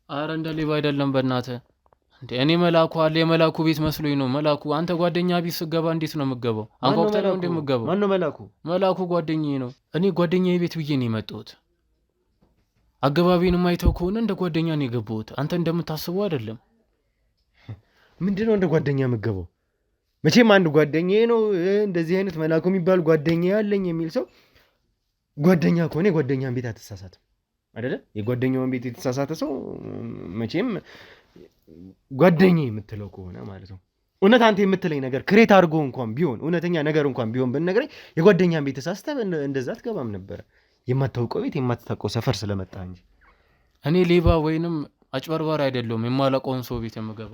አረ እንደ ሌባ አይደለም በእናትህ እንዴ። እኔ መላኩ አለ የመላኩ ቤት መስሎኝ ነው። መላኩ አንተ ጓደኛ ቤት ስገባ እንዴት ነው የምገባው? አንኳኩተህ ነው እንዴ የምገባው? ማን ነው መላኩ? መላኩ ጓደኛዬ ነው። እኔ ጓደኛዬ ቤት ብዬ ነው የመጣሁት። አገባቤን ማይተው ከሆነ እንደ ጓደኛ ነው የገባሁት። አንተ እንደምታስበው አይደለም። ምንድነው እንደ ጓደኛ የምገባው? መቼም አንድ ጓደኛዬ ነው እንደዚህ አይነት መላኩ የሚባል ጓደኛ ያለኝ የሚል ሰው ጓደኛ ከሆነ የጓደኛን ቤት አትሳሳትም አይደለ? የጓደኛውን ቤት የተሳሳተ ሰው መቼም ጓደኛ የምትለው ከሆነ ማለት ነው። እውነት አንተ የምትለኝ ነገር ክሬት አድርጎ እንኳን ቢሆን እውነተኛ ነገር እንኳን ቢሆን ብንነግረኝ የጓደኛን ቤት ተሳስተህ እንደዛ አትገባም ነበረ። የማታውቀው ቤት የማትታውቀው ሰፈር ስለመጣ እንጂ እኔ ሌባ ወይንም አጭበርባሪ አይደለሁም የማላውቀውን ሰው ቤት የምገባ።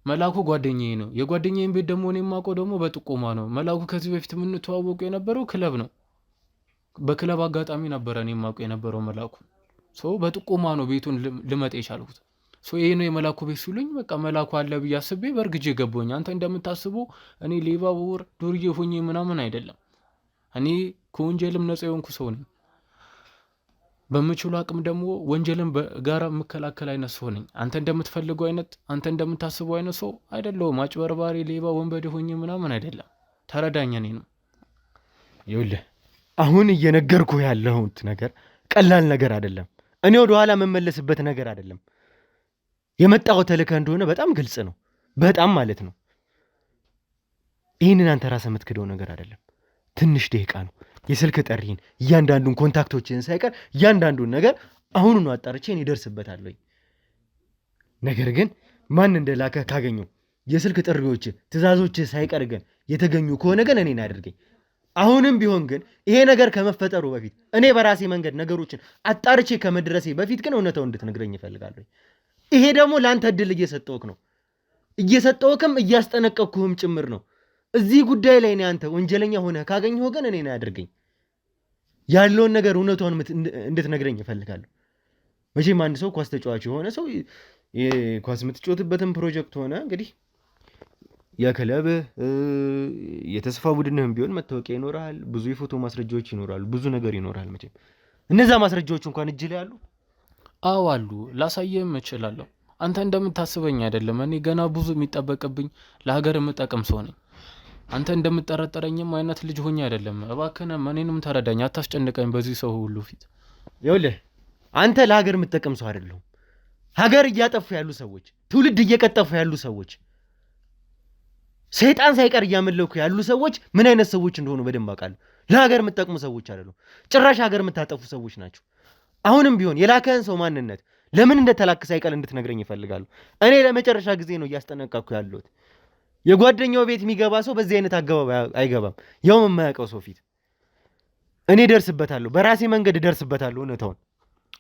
መላኩ ጓደኛዬ ነው። የጓደኛዬን ቤት ደግሞ እኔ የማውቀው ደግሞ በጥቆማ ነው። መላኩ ከዚህ በፊት የምንተዋወቁ የነበረው ክለብ ነው። በክለብ አጋጣሚ ነበረ እኔ የማውቀው የነበረው መላኩ። በጥቆማ ነው ቤቱን ልመጣ የቻልኩት። ይሄ ነው የመላኩ ቤት ሲሉኝ በቃ መላኩ አለ ብዬ አስቤ በእርግጄ ገባኝ። አንተ እንደምታስበው እኔ ሌባ ወር ዱርዬ ሆኜ ምናምን አይደለም። እኔ ከወንጀልም ነፃ የሆንኩ ሰው ነኝ። በምችሉ አቅም ደግሞ ወንጀልን በጋራ የምከላከል አይነት ሰው ነኝ። አንተ እንደምትፈልገው አይነት አንተ እንደምታስበው አይነት ሰው አይደለሁም። አጭበርባሪ፣ ሌባ፣ ወንበዴ ሆኜ ምናምን አይደለም። ተረዳኝ። እኔ ነው ይኸውልህ አሁን እየነገርኩ ያለሁት ነገር ቀላል ነገር አይደለም። እኔ ወደ ኋላ መመለስበት ነገር አይደለም። የመጣው ተልከህ እንደሆነ በጣም ግልጽ ነው። በጣም ማለት ነው። ይህንን አንተ ራስህ የምትክደው ነገር አይደለም። ትንሽ ደቂቃ ነው። የስልክ ጠሪን እያንዳንዱን ኮንታክቶችን ሳይቀር እያንዳንዱን ነገር አሁኑኑ አጣርቼ እኔ እደርስበታለሁ። ነገር ግን ማን እንደላከህ ካገኘው የስልክ ጥሪዎች ትእዛዞች ሳይቀር ግን የተገኙ ከሆነ ግን እኔን አድርገኝ። አሁንም ቢሆን ግን ይሄ ነገር ከመፈጠሩ በፊት እኔ በራሴ መንገድ ነገሮችን አጣርቼ ከመድረሴ በፊት ግን እውነታው እንድትነግረኝ እፈልጋለሁ። ይሄ ደግሞ ለአንተ እድል እየሰጠውክ ነው፣ እየሰጠውክም እያስጠነቀቅኩህም ጭምር ነው። እዚህ ጉዳይ ላይ እኔ አንተ ወንጀለኛ ሆነህ ካገኘሁ ግን እኔን አድርገኝ። ያለውን ነገር እውነቷን እንድትነግረኝ እፈልጋለሁ። መቼም አንድ ሰው ኳስ ተጫዋች የሆነ ሰው ኳስ የምትጫወትበትን ፕሮጀክት ሆነ እንግዲህ የክለብ የተስፋ ቡድንህም ቢሆን መታወቂያ ይኖራል፣ ብዙ የፎቶ ማስረጃዎች ይኖራሉ፣ ብዙ ነገር ይኖራል። መቼም እነዛ ማስረጃዎች እንኳን እጅ ላይ አሉ። አዎ አሉ፣ ላሳየም እችላለሁ። አንተ እንደምታስበኝ አይደለም። እኔ ገና ብዙ የሚጠበቅብኝ ለሀገር የምጠቅም ሰው ነኝ። አንተ እንደምጠረጠረኝም አይነት ልጅ ሆኜ አይደለም። እባክህንም እኔንም ተረዳኝ፣ አታስጨንቀኝ በዚህ ሰው ሁሉ ፊት። ይኸውልህ አንተ ለሀገር የምጠቅም ሰው አይደለሁም። ሀገር እያጠፉ ያሉ ሰዎች፣ ትውልድ እየቀጠፉ ያሉ ሰዎች፣ ሰይጣን ሳይቀር እያመለኩ ያሉ ሰዎች ምን አይነት ሰዎች እንደሆኑ በደንብ አውቃለሁ። ለሀገር የምጠቅሙ ሰዎች አይደሉም፣ ጭራሽ ሀገር የምታጠፉ ሰዎች ናቸው። አሁንም ቢሆን የላከህን ሰው ማንነት ለምን እንደተላክ ሳይቀር እንድትነግረኝ ይፈልጋሉ። እኔ ለመጨረሻ ጊዜ ነው እያስጠነቀቅኩ ያለሁት። የጓደኛው ቤት የሚገባ ሰው በዚህ አይነት አገባብ አይገባም፣ ያውም የማያውቀው ሰው ፊት። እኔ ደርስበታለሁ፣ በራሴ መንገድ ደርስበታለሁ እውነታውን።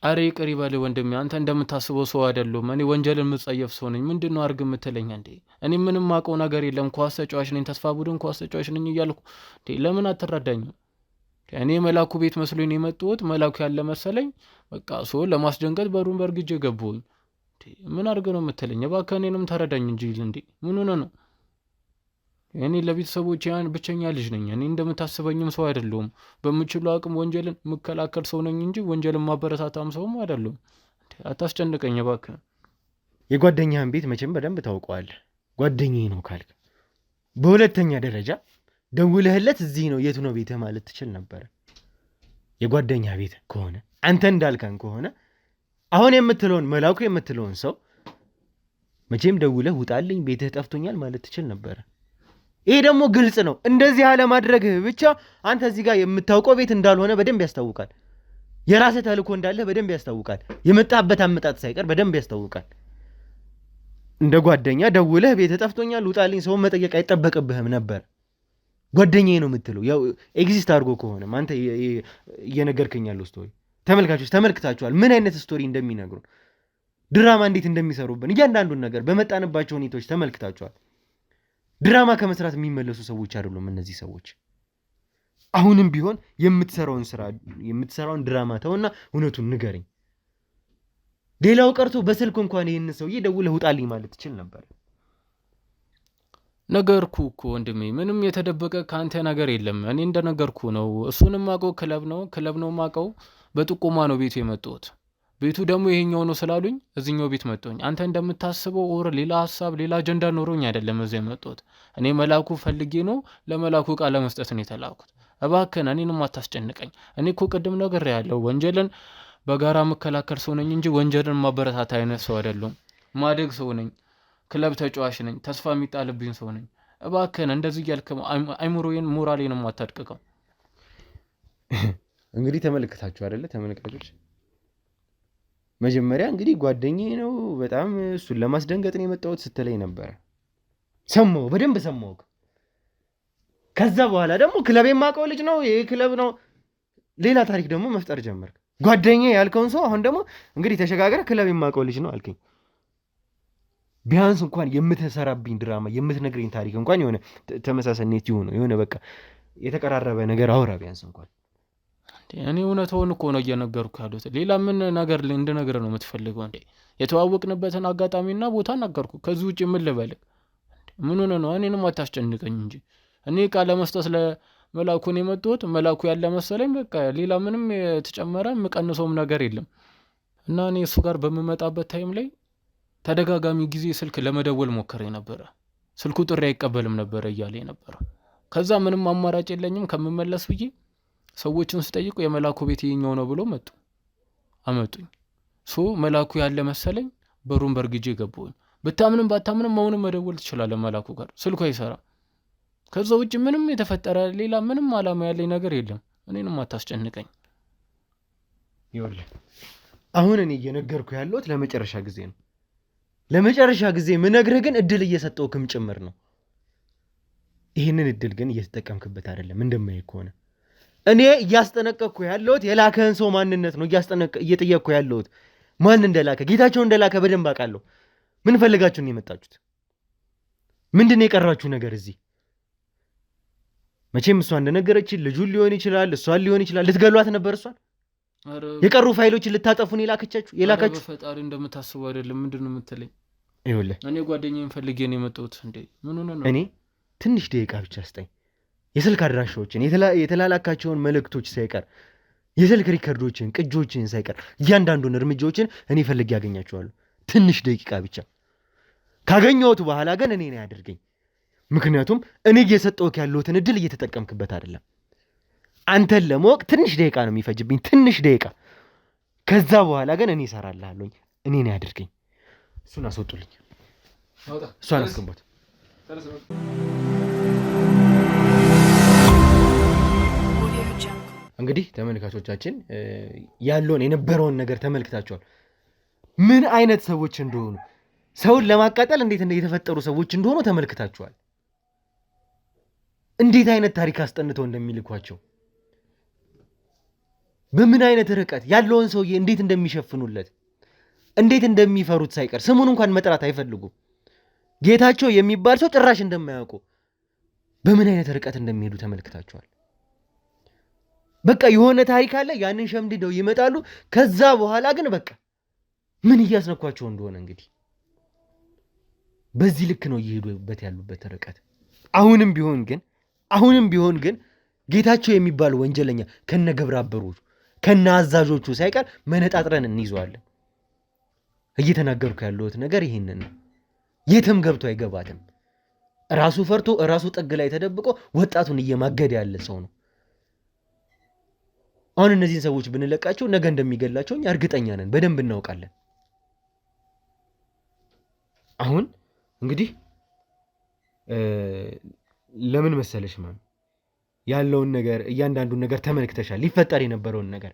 አሬ ይቅር ይበል ወንድሜ፣ አንተ እንደምታስበው ሰው አይደለሁም። እኔ ወንጀልን የምጸየፍ ሰው ነኝ። ምንድን ነው አድርግ የምትለኝ እንዴ? እኔ ምንም አውቀው ነገር የለም። ኳስ ተጫዋች ነኝ፣ ተስፋ ቡድን ኳስ ተጫዋች ነኝ እያልኩ ለምን አትረዳኝም? እኔ መላኩ ቤት መስሎኝ ነው የመጣሁት። መላኩ ያለ መሰለኝ። በቃ ሰው ለማስደንገጥ በሩን በርግጄ ገባሁኝ። ምን አድርግ ነው የምትለኝ? እባክህ እኔንም ተረዳኝ እንጂ እንዴ ምን ሆነ ነው? እኔ ለቤተሰቦች ያን ብቸኛ ልጅ ነኝ። እኔ እንደምታስበኝም ሰው አይደለሁም። በምችለው አቅም ወንጀልን የምከላከል ሰው ነኝ እንጂ ወንጀልን ማበረታታም ሰውም አይደለሁም። አታስጨንቀኝ እባክህ። የጓደኛህን ቤት መቼም በደንብ ታውቀዋለህ፣ ጓደኛዬ ነው ካልክ። በሁለተኛ ደረጃ ደውለህለት እዚህ ነው የቱ ነው ቤትህ ማለት ትችል ነበረ። የጓደኛ ቤት ከሆነ አንተ እንዳልከን ከሆነ አሁን የምትለውን መላኩ የምትለውን ሰው መቼም ደውለህ ውጣልኝ ቤትህ ጠፍቶኛል ማለት ትችል ነበረ። ይሄ ደግሞ ግልጽ ነው። እንደዚህ አለማድረግህ ብቻ አንተ እዚህ ጋር የምታውቀው ቤት እንዳልሆነ በደንብ ያስታውቃል። የራስህ ተልእኮ እንዳለ በደንብ ያስታውቃል። የመጣበት አመጣጥ ሳይቀር በደንብ ያስታውቃል። እንደ ጓደኛ ደውለህ ቤትህ ጠፍቶኛል ውጣልኝ ሰውን መጠየቅ አይጠበቅብህም ነበር። ጓደኛዬ ነው የምትለው ያው ኤግዚስት አድርጎ ከሆነም አንተ እየነገርከኝ ያለው ስቶሪ ተመልካቾች ተመልክታችኋል፣ ምን አይነት ስቶሪ እንደሚነግሩን፣ ድራማ እንዴት እንደሚሰሩብን እያንዳንዱን ነገር በመጣንባቸው ሁኔታዎች ተመልክታችኋል። ድራማ ከመስራት የሚመለሱ ሰዎች አይደሉም እነዚህ ሰዎች። አሁንም ቢሆን የምትሰራውን ድራማ ተውና እውነቱን ንገረኝ። ሌላው ቀርቶ በስልክ እንኳን ይህን ሰውዬ ደውለህ ውጣልኝ ማለት ትችል ነበር። ነገርኩ እኮ ወንድሜ፣ ምንም የተደበቀ ከአንተ ነገር የለም። እኔ እንደነገርኩ ነው። እሱንም ማቀው ክለብ ነው ማቀው። በጥቆማ ነው ቤቱ የመጣሁት። ቤቱ ደግሞ ይሄኛው ነው ስላሉኝ እዚህኛው ቤት መጣሁኝ። አንተ እንደምታስበው ኦር ሌላ ሀሳብ ሌላ አጀንዳ ኖሮኝ አይደለም እዚህ የመጣሁት። እኔ መላኩ ፈልጌ ነው ለመላኩ ቃል ለመስጠት ነው የተላኩት። እባክህን እኔንም አታስጨንቀኝ። እኔ እኮ ቅድም ነገር ያለው ወንጀልን በጋራ መከላከል ሰው ነኝ እንጂ ወንጀልን ማበረታታ አይነት ሰው አይደለሁም። ማደግ ሰው ነኝ፣ ክለብ ተጫዋች ነኝ፣ ተስፋ የሚጣልብኝ ሰው ነኝ። እባክህን እንደዚህ እያልክ አይምሮዬን ሞራሌን ማታድቅቀው። እንግዲህ ተመልክታችሁ አይደለ ተመልካቾች? መጀመሪያ እንግዲህ ጓደኛዬ ነው በጣም እሱን ለማስደንገጥ ነው የመጣሁት ስትለኝ ነበረ። ሰማሁ፣ በደንብ ሰማሁ። ከዛ በኋላ ደግሞ ክለብ የማውቀው ልጅ ነው ይሄ ክለብ ነው ሌላ ታሪክ ደግሞ መፍጠር ጀመርክ። ጓደኛዬ ያልከውን ሰው አሁን ደግሞ እንግዲህ ተሸጋገረ ክለብ የማውቀው ልጅ ነው አልከኝ። ቢያንስ እንኳን የምትሰራብኝ ድራማ የምትነግረኝ ታሪክ እንኳን የሆነ ተመሳሳይነት የሆነ በቃ የተቀራረበ ነገር አውራ ቢያንስ እንኳን። እኔ እውነታውን እኮ ነው እየነገርኩ ያሉት። ሌላ ምን ነገር እንድነግርህ ነው የምትፈልገው እንዴ? የተዋወቅንበትን አጋጣሚና ቦታ ነገርኩ። ከዚህ ውጭ ምን ልበልህ? ምን ሆነ ነው? እኔንም አታስጨንቀኝ እንጂ እኔ ቃል ለመስጠት ለመላኩን የመጣሁት መላኩ ያለ መሰለኝ። በቃ ሌላ ምንም የተጨመረ የምቀንሰውም ነገር የለም። እና እኔ እሱ ጋር በምመጣበት ታይም ላይ ተደጋጋሚ ጊዜ ስልክ ለመደወል ሞከረ ነበረ። ስልኩ ጥሪ አይቀበልም ነበረ እያለ ነበረ። ከዛ ምንም አማራጭ የለኝም ከምመለስ ብዬ ሰዎችን ስጠይቁ የመላኩ ቤት ይኸኛው ነው ብሎ አመጡኝ። መላኩ ያለ መሰለኝ። በሩን በርግጄ ገባሁኝ። ብታምንም ባታምንም አሁንም መደወል ትችላለህ መላኩ ጋር፣ ስልኩ አይሰራም። ከዛ ውጭ ምንም የተፈጠረ ሌላ ምንም አላማ ያለኝ ነገር የለም። እኔንም አታስጨንቀኝ። ይኸውልህ አሁን እኔ እየነገርኩ ያለሁት ለመጨረሻ ጊዜ ነው። ለመጨረሻ ጊዜ ምነግርህ ግን እድል እየሰጠውክም ጭምር ነው። ይህንን እድል ግን እየተጠቀምክበት አይደለም። እንደማይህ ከሆነ እኔ እያስጠነቀቅኩ ያለሁት የላከህን ሰው ማንነት ነው እየጠየቅኩ ያለሁት። ማን እንደላከ ጌታቸው እንደላከ በደንብ አውቃለሁ። ምን ፈልጋችሁ ነው የመጣችሁት? ምንድን ነው የቀራችሁ ነገር እዚህ? መቼም እሷ እንደነገረችን ልጁን ሊሆን ይችላል፣ እሷን ሊሆን ይችላል። ልትገሏት ነበር እሷን። የቀሩ ፋይሎችን ልታጠፉን የላካችሁ። ፈጣሪ እንደምታስቡ አይደለም። ምንድን ነው የምትለኝ? ይኸውልህ እኔ ጓደኛዬን ፈልጌ ነው የመጣሁት። እንዴ ምን ሆነ ነው? እኔ ትንሽ ደቂቃ ብቻ ስጠኝ። የስልክ አድራሻዎችን የተላላካቸውን መልእክቶች ሳይቀር የስልክ ሪከርዶችን ቅጆችን ሳይቀር እያንዳንዱን እርምጃዎችን እኔ ፈልጌ ያገኛቸዋለሁ። ትንሽ ደቂቃ ብቻ ካገኘሁት በኋላ ግን እኔ ነው ያደርገኝ። ምክንያቱም እኔ እየሰጠሁህ ያለሁትን እድል እየተጠቀምክበት አይደለም። አንተን ለማወቅ ትንሽ ደቂቃ ነው የሚፈጅብኝ፣ ትንሽ ደቂቃ። ከዛ በኋላ ግን እኔ እሰራልሃለሁኝ። እኔ ነው ያደርገኝ። እሱን አስወጡልኝ። እሷን አስገባት። እንግዲህ ተመልካቾቻችን ያለውን የነበረውን ነገር ተመልክታችኋል። ምን አይነት ሰዎች እንደሆኑ፣ ሰውን ለማቃጠል እንዴት የተፈጠሩ ሰዎች እንደሆኑ ተመልክታችኋል። እንዴት አይነት ታሪክ አስጠንተው እንደሚልኳቸው፣ በምን አይነት ርቀት ያለውን ሰውዬ እንዴት እንደሚሸፍኑለት፣ እንዴት እንደሚፈሩት ሳይቀር ስሙን እንኳን መጥራት አይፈልጉም። ጌታቸው የሚባል ሰው ጭራሽ እንደማያውቁ በምን አይነት ርቀት እንደሚሄዱ ተመልክታችኋል። በቃ የሆነ ታሪክ አለ፣ ያንን ሸምድደው ይመጣሉ። ከዛ በኋላ ግን በቃ ምን እያስነኳቸው እንደሆነ እንግዲህ በዚህ ልክ ነው እየሄዱበት ያሉበት ርቀት። አሁንም ቢሆን ግን ጌታቸው የሚባል ወንጀለኛ ከነ ግብረ አበሮቹ ከነ አዛዦቹ ሳይቀር መነጣጥረን እንይዘዋለን። እየተናገርኩ ያለሁት ነገር ይሄንን ነው። የትም ገብቶ አይገባትም። ራሱ ፈርቶ ራሱ ጥግ ላይ ተደብቆ ወጣቱን እየማገደ ያለ ሰው ነው። አሁን እነዚህን ሰዎች ብንለቃቸው ነገ እንደሚገላቸው እኛ እርግጠኛ ነን፣ በደንብ እናውቃለን። አሁን እንግዲህ ለምን መሰለሽ ማም ያለውን ነገር እያንዳንዱን ነገር ተመልክተሻል። ሊፈጠር የነበረውን ነገር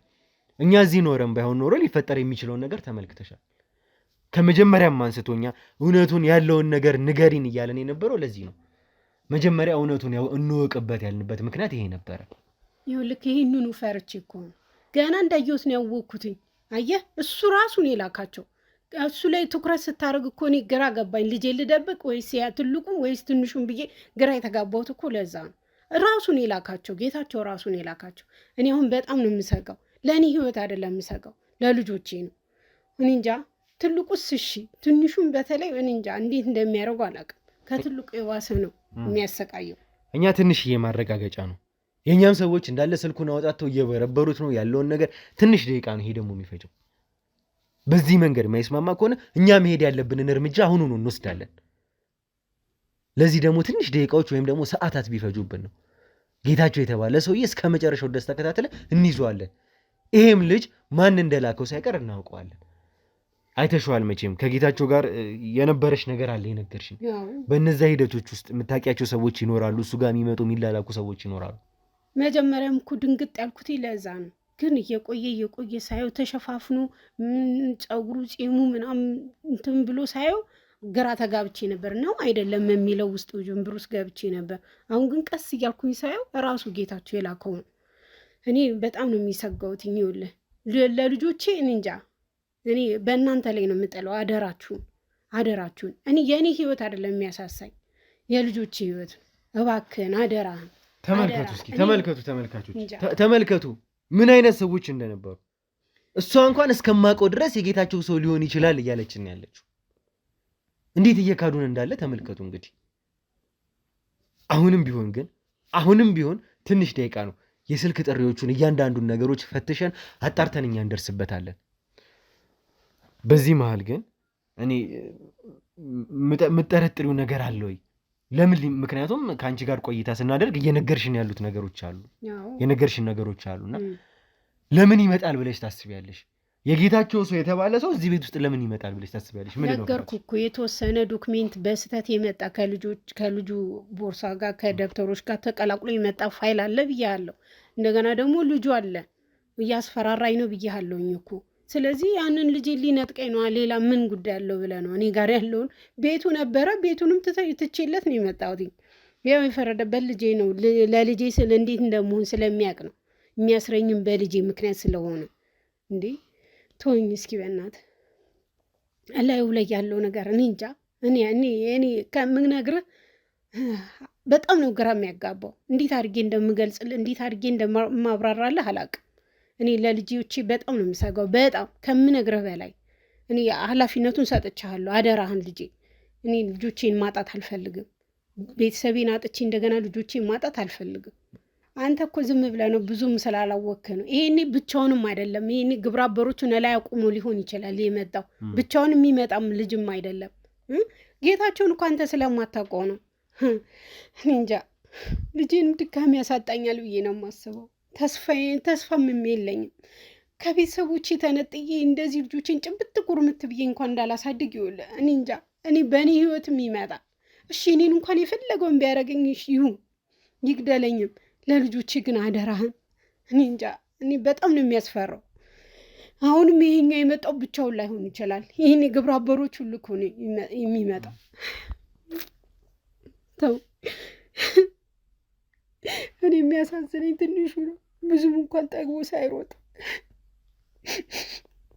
እኛ እዚህ ኖረን ባይሆን ኖሮ ሊፈጠር የሚችለውን ነገር ተመልክተሻል። ከመጀመሪያም አንስቶኛ እውነቱን ያለውን ነገር ንገሪን እያለን የነበረው ለዚህ ነው። መጀመሪያ እውነቱን እንወቅበት ያልንበት ምክንያት ይሄ ነበረ። ይኸውልህ ይሄንኑ ፈርቼ እኮ ነው ገና እንዳየሁት ነው ያወቅኩትኝ። አየህ እሱ ራሱን የላካቸው እሱ ላይ ትኩረት ስታደርግ እኮ እኔ ግራ ገባኝ። ልጄ ልደብቅ ወይስ ያ ትልቁን ወይስ ትንሹን ብዬ ግራ የተጋባሁት እኮ ለዛ ነው። ራሱን የላካቸው ጌታቸው ራሱን የላካቸው። እኔ አሁን በጣም ነው የምሰጋው። ለእኔ ህይወት አይደለም የምሰጋው ለልጆቼ ነው። እኔ እንጃ ትልቁስ እሺ፣ ትንሹን በተለይ እኔ እንጃ እንዴት እንደሚያደርጉ አላውቅም። ከትልቁ የባሰ ነው የሚያሰቃየው። እኛ ትንሽዬ ማረጋገጫ ነው። የእኛም ሰዎች እንዳለ ስልኩን አወጣተው እየበረበሩት ነው ያለውን ነገር። ትንሽ ደቂቃ ነው ይሄ ደግሞ የሚፈጀው። በዚህ መንገድ የማይስማማ ከሆነ እኛ መሄድ ያለብንን እርምጃ አሁኑኑ እንወስዳለን። ለዚህ ደግሞ ትንሽ ደቂቃዎች ወይም ደግሞ ሰዓታት ቢፈጁብን ነው ጌታቸው የተባለ ሰውዬ እስከ መጨረሻው ድረስ ተከታትለን እንይዘዋለን። ይሄም ልጅ ማን እንደላከው ሳይቀር እናውቀዋለን። አይተሽዋል መቼም ከጌታቸው ጋር የነበረሽ ነገር አለ የነገርሽኝ። በእነዛ ሂደቶች ውስጥ የምታውቂያቸው ሰዎች ይኖራሉ፣ እሱ ጋር የሚመጡ የሚላላኩ ሰዎች ይኖራሉ። መጀመሪያም እኮ ድንግጥ ያልኩት ለዛ ነው። ግን እየቆየ ሳየው ተሸፋፍኖ ጸጉሩ ጺሙ ምናምን እንትን ብሎ ሳየው ግራ ተጋብቼ ነበር። ነው አይደለም የሚለው ውስጥ ጅምብር ውስጥ ገብቼ ነበር። አሁን ግን ቀስ እያልኩኝ ሳየው ራሱ ጌታቸው የላከው ነው። እኔ በጣም ነው የሚሰጋውት። ይኸውልህ ለልጆቼ እንጃ እኔ በእናንተ ላይ ነው የምጠለው። አደራችሁን። እኔ የእኔ ህይወት አይደለም የሚያሳሳኝ የልጆቼ ህይወት። እባክህን አደራህን ተመልከቱ። እስኪ ተመልከቱ ምን አይነት ሰዎች እንደነበሩ። እሷ እንኳን እስከማውቀው ድረስ የጌታቸው ሰው ሊሆን ይችላል እያለችን ያለችው። እንዴት እየካዱን እንዳለ ተመልከቱ። እንግዲህ አሁንም ቢሆን ትንሽ ደቂቃ ነው። የስልክ ጥሪዎቹን እያንዳንዱን ነገሮች ፈትሸን አጣርተን እኛ እንደርስበታለን። በዚህ መሃል ግን እኔ የምጠረጥሪው ነገር አለ ወይ? ምክንያቱም ከአንቺ ጋር ቆይታ ስናደርግ የነገርሽን ነገሮች አሉና ለምን ይመጣል ብለሽ ታስቢያለሽ? የጌታቸው ሰው የተባለ ሰው እዚህ ቤት ውስጥ ለምን ይመጣል ብለሽ ታስቢያለሽ? ነገርኩ እኮ የተወሰነ ዶክሜንት በስተት የመጣ ከልጁ ቦርሳ ጋር ከደብተሮች ጋር ተቀላቅሎ የመጣ ፋይል አለ ብያለሁ። እንደገና ደግሞ ልጁ አለ እያስፈራራኝ ነው ብያለሁኝ እኮ። ስለዚህ ያንን ልጅ ሊነጥቀኝ ነው። ሌላ ምን ጉዳይ ያለው ብለህ ነው? እኔ ጋር ያለውን ቤቱ ነበረ፣ ቤቱንም ትቼለት ነው የመጣሁት። ያው የፈረደበት ልጄ ነው። ለልጄ ስለ እንዴት እንደመሆን ስለሚያውቅ ነው የሚያስረኝም በልጄ ምክንያት ስለሆነ። እንዴ ተወኝ እስኪ በእናትህ። እላዩ ላይ ያለው ነገር እኔ እንጃ። እኔ ከምነግርህ በጣም ነው ግራ የሚያጋባው። እንዴት አድርጌ እንደምገልጽልህ እንዴት አድርጌ እንደማብራራለህ አላውቅም። እኔ ለልጆቼ በጣም ነው የምሰጋው፣ በጣም ከምነግርህ በላይ። እኔ ኃላፊነቱን ሰጥቻለሁ፣ አደራህን ልጄ። እኔ ልጆቼን ማጣት አልፈልግም። ቤተሰቤን አጥቼ እንደገና ልጆቼን ማጣት አልፈልግም። አንተ እኮ ዝም ብለህ ነው ብዙም ስላላወቅህ ነው። ይሄኔ ብቻውንም አይደለም። ይሄኔ ግብረ አበሮቹን ላይ አቁሞ ሊሆን ይችላል የመጣው። ብቻውን የሚመጣም ልጅም አይደለም። ጌታቸውን እኮ አንተ ስለማታውቀው ነው። እኔ እንጃ ልጄንም ድጋሚ ያሳጣኛል ብዬ ነው የማስበው። ተስፋም የለኝም። ከቤተሰቦቼ ተነጥዬ እንደዚህ ልጆቼን ጭብጥ ቁርምት ብዬ እንኳን እንዳላሳድግ ይውል። እኔ እንጃ። እኔ በእኔ ህይወትም ይመጣል። እሺ እኔን እንኳን የፈለገውን ቢያደርገኝ ይሁን ይግደለኝም፣ ለልጆቼ ግን አደራህን። እኔ እንጃ። እኔ በጣም ነው የሚያስፈራው። አሁንም ይሄኛ የመጣው ብቻውን ላይሆን ይችላል። ይህን የግብረ አበሮች ሁሉ እኮ ነው የሚመጣው። ተው። እኔ የሚያሳዝነኝ ትንሹ ነው። ብዙም እንኳን ጠግቦ ሳይሮጥ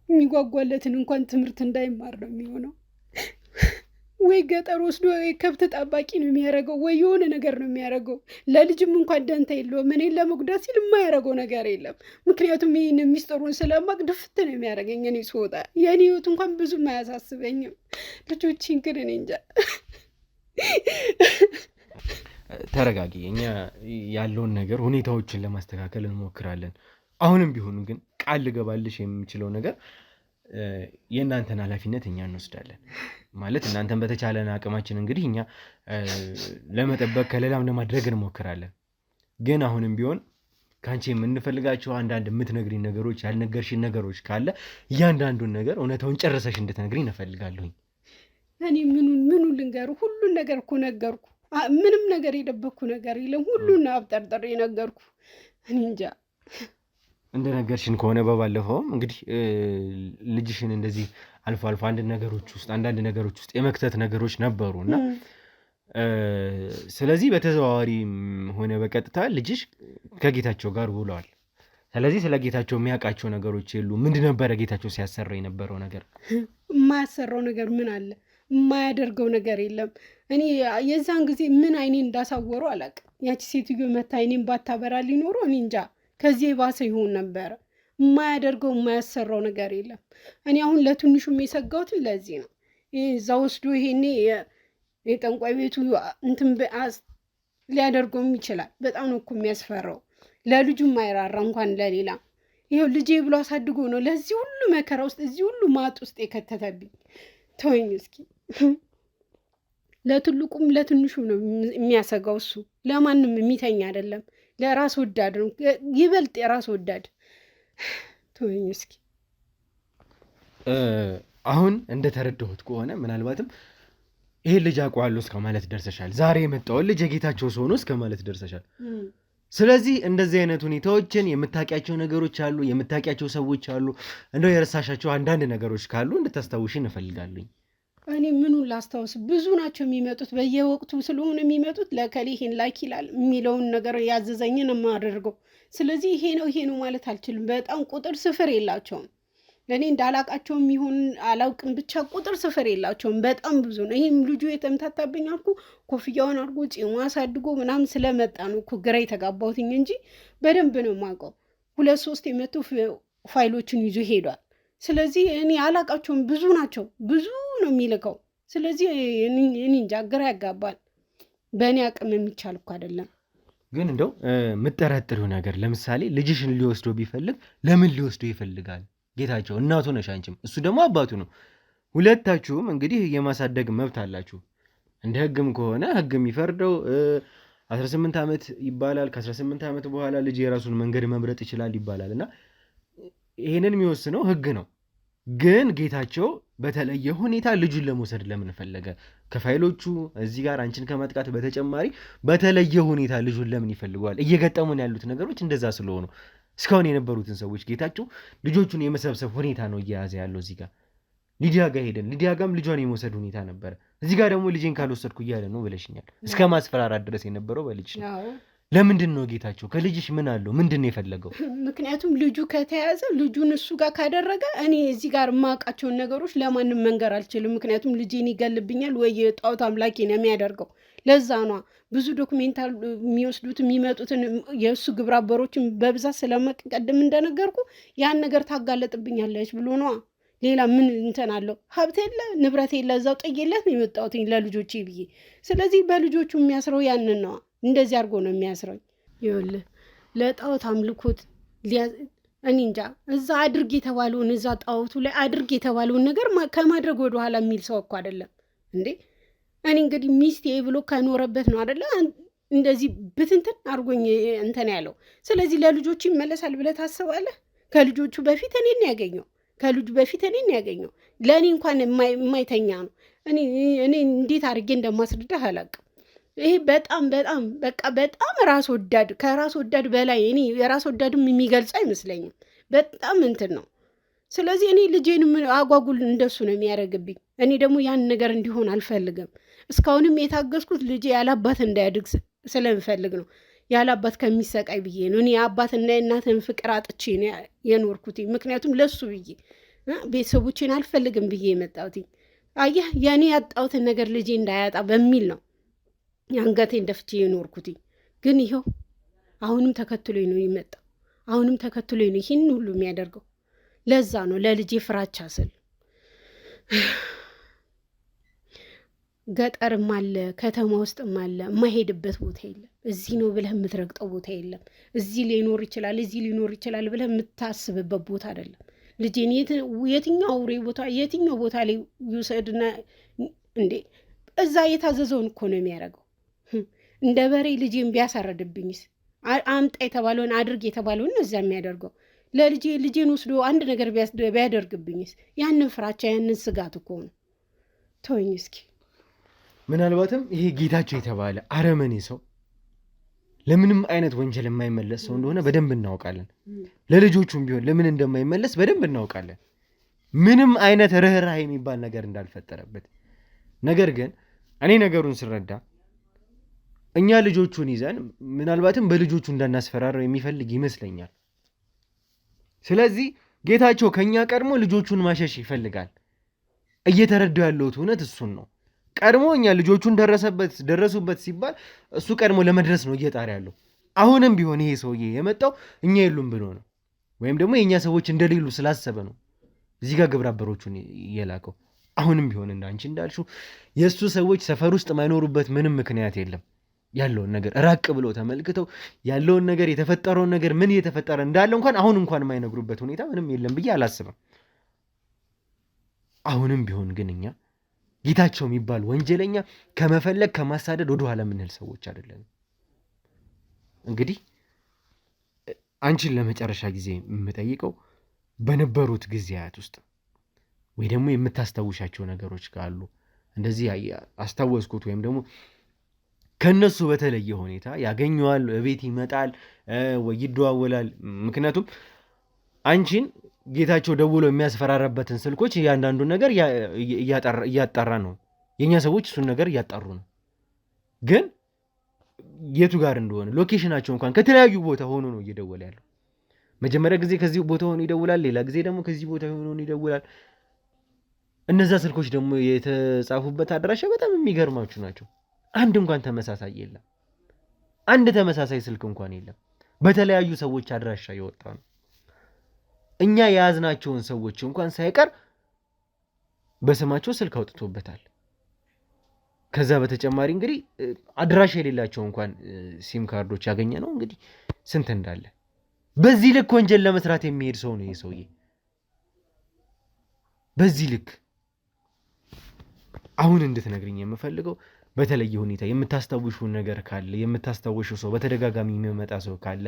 የሚጓጓለትን እንኳን ትምህርት እንዳይማር ነው የሚሆነው። ወይ ገጠር ወስዶ ከብት ጠባቂ ነው የሚያደርገው፣ ወይ የሆነ ነገር ነው የሚያደርገው። ለልጅም እንኳን ደንታ የለውም። እኔን ለመጉዳት ሲል የማያደርገው ነገር የለም። ምክንያቱም ይህን ሚስጥሩን ስለማቅ ድፍት ነው የሚያደርገኝ። እኔ ስወጣ የእኔ ህይወት እንኳን ብዙም አያሳስበኝም። ልጆችን ግን እኔ እንጃ። ተረጋጊ። እኛ ያለውን ነገር ሁኔታዎችን ለማስተካከል እንሞክራለን። አሁንም ቢሆኑ ግን ቃል ልገባልሽ የምችለው ነገር የእናንተን ኃላፊነት እኛ እንወስዳለን። ማለት እናንተን በተቻለን አቅማችን እንግዲህ እኛ ለመጠበቅ ከሌላም ለማድረግ እንሞክራለን። ግን አሁንም ቢሆን ከአንቺ የምንፈልጋቸው አንዳንድ የምትነግሪኝ ነገሮች፣ ያልነገርሽን ነገሮች ካለ እያንዳንዱን ነገር እውነታውን ጨርሰሽ እንድትነግሪኝ እፈልጋለሁኝ። እኔ ምኑን ልንገሩ? ሁሉን ነገር እኮ ነገርኩ። ምንም ነገር የደበኩ ነገር የለም። ሁሉን አብጠርጥሬ ነገርኩ። እኔ እንጃ። እንደነገርሽን ከሆነ በባለፈውም እንግዲህ ልጅሽን እንደዚህ አልፎ አልፎ አንዳንድ ነገሮች ውስጥ የመክተት ነገሮች ነበሩ እና ስለዚህ በተዘዋዋሪ ሆነ በቀጥታ ልጅሽ ከጌታቸው ጋር ውለዋል። ስለዚህ ስለ ጌታቸው የሚያውቃቸው ነገሮች የሉ። ምንድን ነበረ ጌታቸው ሲያሰራ የነበረው ነገር? የማያሰራው ነገር ምን አለ? የማያደርገው ነገር የለም። እኔ የዛን ጊዜ ምን አይኔ እንዳሳወሩ አላውቅም። ያቺ ሴትዮ መታ አይኔን ባታበራ ሊኖሩ እኔ እንጃ ከዚህ የባሰ ይሆን ነበረ። የማያደርገው የማያሰራው ነገር የለም። እኔ አሁን ለትንሹም የሰጋሁትን ለዚህ ነው። እዛ ወስዶ ይሄኔ የጠንቋይ ቤቱ እንትን ሊያደርገውም ይችላል። በጣም ነው እኮ የሚያስፈራው። ለልጁ የማይራራ እንኳን ለሌላ። ይኸው ልጄ ብሎ አሳድጎ ነው ለዚህ ሁሉ መከራ ውስጥ እዚህ ሁሉ ማጥ ውስጥ የከተተብኝ። ተወኝ እስኪ። ለትልቁም ለትንሹ ነው የሚያሰጋው። እሱ ለማንም የሚተኛ አይደለም። ለራስ ወዳድ ነው፣ ይበልጥ የራስ ወዳድ። ተወኝ እስኪ። አሁን እንደተረዳሁት ከሆነ ምናልባትም ይሄ ልጅ አውቀዋለሁ እስከ ማለት ደርሰሻል። ዛሬ የመጣውን ልጅ የጌታቸው ሰው ነው እስከ ማለት ደርሰሻል። ስለዚህ እንደዚህ አይነት ሁኔታዎችን የምታውቂያቸው ነገሮች አሉ፣ የምታውቂያቸው ሰዎች አሉ። እንደው የረሳሻቸው አንዳንድ ነገሮች ካሉ እንድታስታውሽ እንፈልጋለኝ። እኔ ምኑን ላስታውስ? ብዙ ናቸው የሚመጡት፣ በየወቅቱ ስለሆነ የሚመጡት። ለከሌ ይሄን ላኪ ይላል የሚለውን ነገር ያዘዘኝን የማደርገው። ስለዚህ ይሄ ነው ማለት አልችልም። በጣም ቁጥር ስፍር የላቸውም። ለእኔ እንዳላቃቸውም ይሁን አላውቅም፣ ብቻ ቁጥር ስፍር የላቸውም። በጣም ብዙ ነው። ይህም ልጁ የተምታታብኝ አልኩ፣ ኮፍያውን አድርጎ ፂሙ አሳድጎ ምናምን ስለመጣ ነው እኮ ግራ የተጋባሁትኝ እንጂ በደንብ ነው የማውቀው። 2-3 የመቶ ፋይሎችን ይዞ ሄዷል። ስለዚህ እኔ አላቃቸውም። ብዙ ናቸው፣ ብዙ ነው የሚልከው። ስለዚህ እኔ እንጃ፣ ግራ ያጋባል። በእኔ አቅም የሚቻል እኮ አይደለም። ግን እንደው የምጠረጥሪው ነገር ለምሳሌ ልጅሽን ሊወስዶ ቢፈልግ ለምን ሊወስዶ ይፈልጋል? ጌታቸው እናቱ ነሽ አንቺም፣ እሱ ደግሞ አባቱ ነው። ሁለታችሁም እንግዲህ የማሳደግ መብት አላችሁ። እንደ ህግም ከሆነ ህግ የሚፈርደው 18 ዓመት ይባላል። ከ18 ዓመት በኋላ ልጅ የራሱን መንገድ መምረጥ ይችላል ይባላል እና ይህንን የሚወስነው ህግ ነው። ግን ጌታቸው በተለየ ሁኔታ ልጁን ለመውሰድ ለምን ፈለገ? ከፋይሎቹ እዚህ ጋር አንቺን ከማጥቃት በተጨማሪ በተለየ ሁኔታ ልጁን ለምን ይፈልገዋል? እየገጠሙን ያሉት ነገሮች እንደዛ ስለሆኑ እስካሁን የነበሩትን ሰዎች ጌታቸው ልጆቹን የመሰብሰብ ሁኔታ ነው እየያዘ ያለው። እዚህ ጋር ሊዲያ ጋር ሄደን ሊዲያ ጋርም ልጇን የመውሰድ ሁኔታ ነበረ። እዚህ ጋር ደግሞ ልጄን ካልወሰድኩ እያለ ነው ብለሽኛል። እስከ ማስፈራራት ድረስ የነበረው በልጅሽ ነው። ለምንድን ነው ጌታቸው? ከልጅሽ ምን አለው? ምንድን ነው የፈለገው? ምክንያቱም ልጁ ከተያዘ ልጁን እሱ ጋር ካደረገ እኔ እዚህ ጋር የማውቃቸውን ነገሮች ለማንም መንገር አልችልም። ምክንያቱም ልጄን ይገልብኛል ወይ ጣዖት አምላኬ ነው የሚያደርገው። ለዛ ኗ ብዙ ዶክሜንታል የሚወስዱት የሚመጡትን የእሱ ግብረ አበሮችን በብዛት ስለመቀደም እንደነገርኩ ያን ነገር ታጋለጥብኛለች ብሎ ነዋ። ሌላ ምን እንትን አለው? ሀብት የለ ንብረት የለ፣ እዛው ጥዬለት ነው የመጣሁት ለልጆቼ ብዬ። ስለዚህ በልጆቹ የሚያስረው ያንን ነዋ። እንደዚህ አድርጎ ነው የሚያስረኝ። ይኸውልህ ለጣዖት አምልኮት እኔ እንጃ እዛ አድርግ የተባለውን እዛ ጣዖቱ ላይ አድርግ የተባለውን ነገር ከማድረግ ወደኋላ የሚል ሰው እኮ አይደለም እንዴ። እኔ እንግዲህ ሚስቴ ብሎ ከኖረበት ነው አይደለ እንደዚህ ብትንትን አድርጎኝ እንትን ያለው። ስለዚህ ለልጆቹ ይመለሳል ብለህ ታስባለህ? ከልጆቹ በፊት እኔን ያገኘው ከልጁ በፊት እኔን ያገኘው ለእኔ እንኳን የማይተኛ ነው። እኔ እንዴት አድርጌ እንደማስረዳህ አላውቅም። ይሄ በጣም በጣም በቃ በጣም ራስ ወዳድ ከራስ ወዳድ በላይ እኔ የራስ ወዳድም የሚገልጽ አይመስለኝም። በጣም እንትን ነው። ስለዚህ እኔ ልጄንም አጓጉል እንደሱ ነው የሚያደርግብኝ። እኔ ደግሞ ያን ነገር እንዲሆን አልፈልግም። እስካሁንም የታገስኩት ልጄ ያላባት እንዳያድግ ስለምፈልግ ነው። ያላባት ከሚሰቃይ ብዬ ነው። እኔ አባትና የእናትን ፍቅር አጥቼ ነው የኖርኩት። ምክንያቱም ለሱ ብዬ ቤተሰቦቼን አልፈልግም ብዬ የመጣሁት። አየህ የእኔ ያጣሁትን ነገር ልጄ እንዳያጣ በሚል ነው አንገቴን ደፍቼ የኖርኩት። ግን ይኸው አሁንም ተከትሎኝ ነው የመጣው። አሁንም ተከትሎኝ ነው ይህን ሁሉ የሚያደርገው። ለዛ ነው ለልጄ ፍራቻ ስል ገጠርም አለ ከተማ ውስጥም አለ፣ የማይሄድበት ቦታ የለም። እዚህ ነው ብለህ የምትረግጠው ቦታ የለም። እዚህ ሊኖር ይችላል እዚህ ሊኖር ይችላል ብለህ የምታስብበት ቦታ አይደለም። ልጄን የትኛው አውሬ ቦታ የትኛው ቦታ ላይ ይውሰድና እንዴ እዛ የታዘዘውን እኮ ነው የሚያደርገው። እንደ በሬ ልጄን ቢያሳረድብኝስ? አምጣ የተባለውን አድርግ የተባለውን እዛ የሚያደርገው። ልጄን ወስዶ አንድ ነገር ቢያደርግብኝስ? ያንን ፍራቻ ያንን ስጋት እኮ ነው። ተወኝ እስኪ። ምናልባትም ይሄ ጌታቸው የተባለ አረመኔ ሰው ለምንም አይነት ወንጀል የማይመለስ ሰው እንደሆነ በደንብ እናውቃለን። ለልጆቹም ቢሆን ለምን እንደማይመለስ በደንብ እናውቃለን። ምንም አይነት ርኅራኄ የሚባል ነገር እንዳልፈጠረበት። ነገር ግን እኔ ነገሩን ስረዳ እኛ ልጆቹን ይዘን ምናልባትም በልጆቹ እንዳናስፈራረው የሚፈልግ ይመስለኛል። ስለዚህ ጌታቸው ከኛ ቀድሞ ልጆቹን ማሸሽ ይፈልጋል። እየተረዳው ያለሁት እውነት እሱን ነው። ቀድሞ እኛ ልጆቹን ደረሱበት ሲባል እሱ ቀድሞ ለመድረስ ነው እየጣረ ያለው። አሁንም ቢሆን ይሄ ሰውዬ የመጣው እኛ የሉም ብሎ ነው፣ ወይም ደግሞ የእኛ ሰዎች እንደሌሉ ስላሰበ ነው እዚህ ጋር ግብረ አበሮቹን እየላከው። አሁንም ቢሆን እንዳንቺ እንዳልሽው የእሱ ሰዎች ሰፈር ውስጥ የማይኖሩበት ምንም ምክንያት የለም። ያለውን ነገር ራቅ ብሎ ተመልክተው ያለውን ነገር የተፈጠረውን ነገር ምን እየተፈጠረ እንዳለ አሁን እንኳን የማይነግሩበት ሁኔታ ምንም የለም ብዬ አላስብም። አሁንም ቢሆን ግን እኛ ጌታቸው የሚባል ወንጀለኛ ከመፈለግ ከማሳደድ ወደኋላ የምንል ሰዎች አይደለንም። እንግዲህ አንቺን ለመጨረሻ ጊዜ የምጠይቀው በነበሩት ጊዜያት ውስጥ ወይ ደግሞ የምታስታውሻቸው ነገሮች ካሉ እንደዚህ አስታወስኩት ወይም ደግሞ ከነሱ በተለየ ሁኔታ ያገኘዋል፣ ቤት ይመጣል ወይ ይደዋወላል። ምክንያቱም አንቺን ጌታቸው ደውሎ የሚያስፈራራበትን ስልኮች እያንዳንዱን ነገር እያጣራ ነው። የእኛ ሰዎች እሱን ነገር እያጣሩ ነው። ግን የቱ ጋር እንደሆነ ሎኬሽናቸው እንኳን ከተለያዩ ቦታ ሆኖ ነው እየደወለ ያለው። መጀመሪያ ጊዜ ከዚህ ቦታ ሆኖ ይደውላል፣ ሌላ ጊዜ ደግሞ ከዚህ ቦታ ሆኖ ይደውላል። እነዛ ስልኮች ደግሞ የተጻፉበት አድራሻ በጣም የሚገርማችሁ ናቸው። አንድ እንኳን ተመሳሳይ የለም። አንድ ተመሳሳይ ስልክ እንኳን የለም። በተለያዩ ሰዎች አድራሻ የወጣ ነው። እኛ የያዝናቸውን ሰዎች እንኳን ሳይቀር በስማቸው ስልክ አውጥቶበታል። ከዛ በተጨማሪ እንግዲህ አድራሻ የሌላቸው እንኳን ሲም ካርዶች ያገኘ ነው እንግዲህ ስንት እንዳለ። በዚህ ልክ ወንጀል ለመስራት የሚሄድ ሰው ነው ይሄ ሰውዬ። በዚህ ልክ አሁን እንድትነግርኝ የምፈልገው በተለየ ሁኔታ የምታስታውሹ ነገር ካለ የምታስታውሹ ሰው በተደጋጋሚ የሚመጣ ሰው ካለ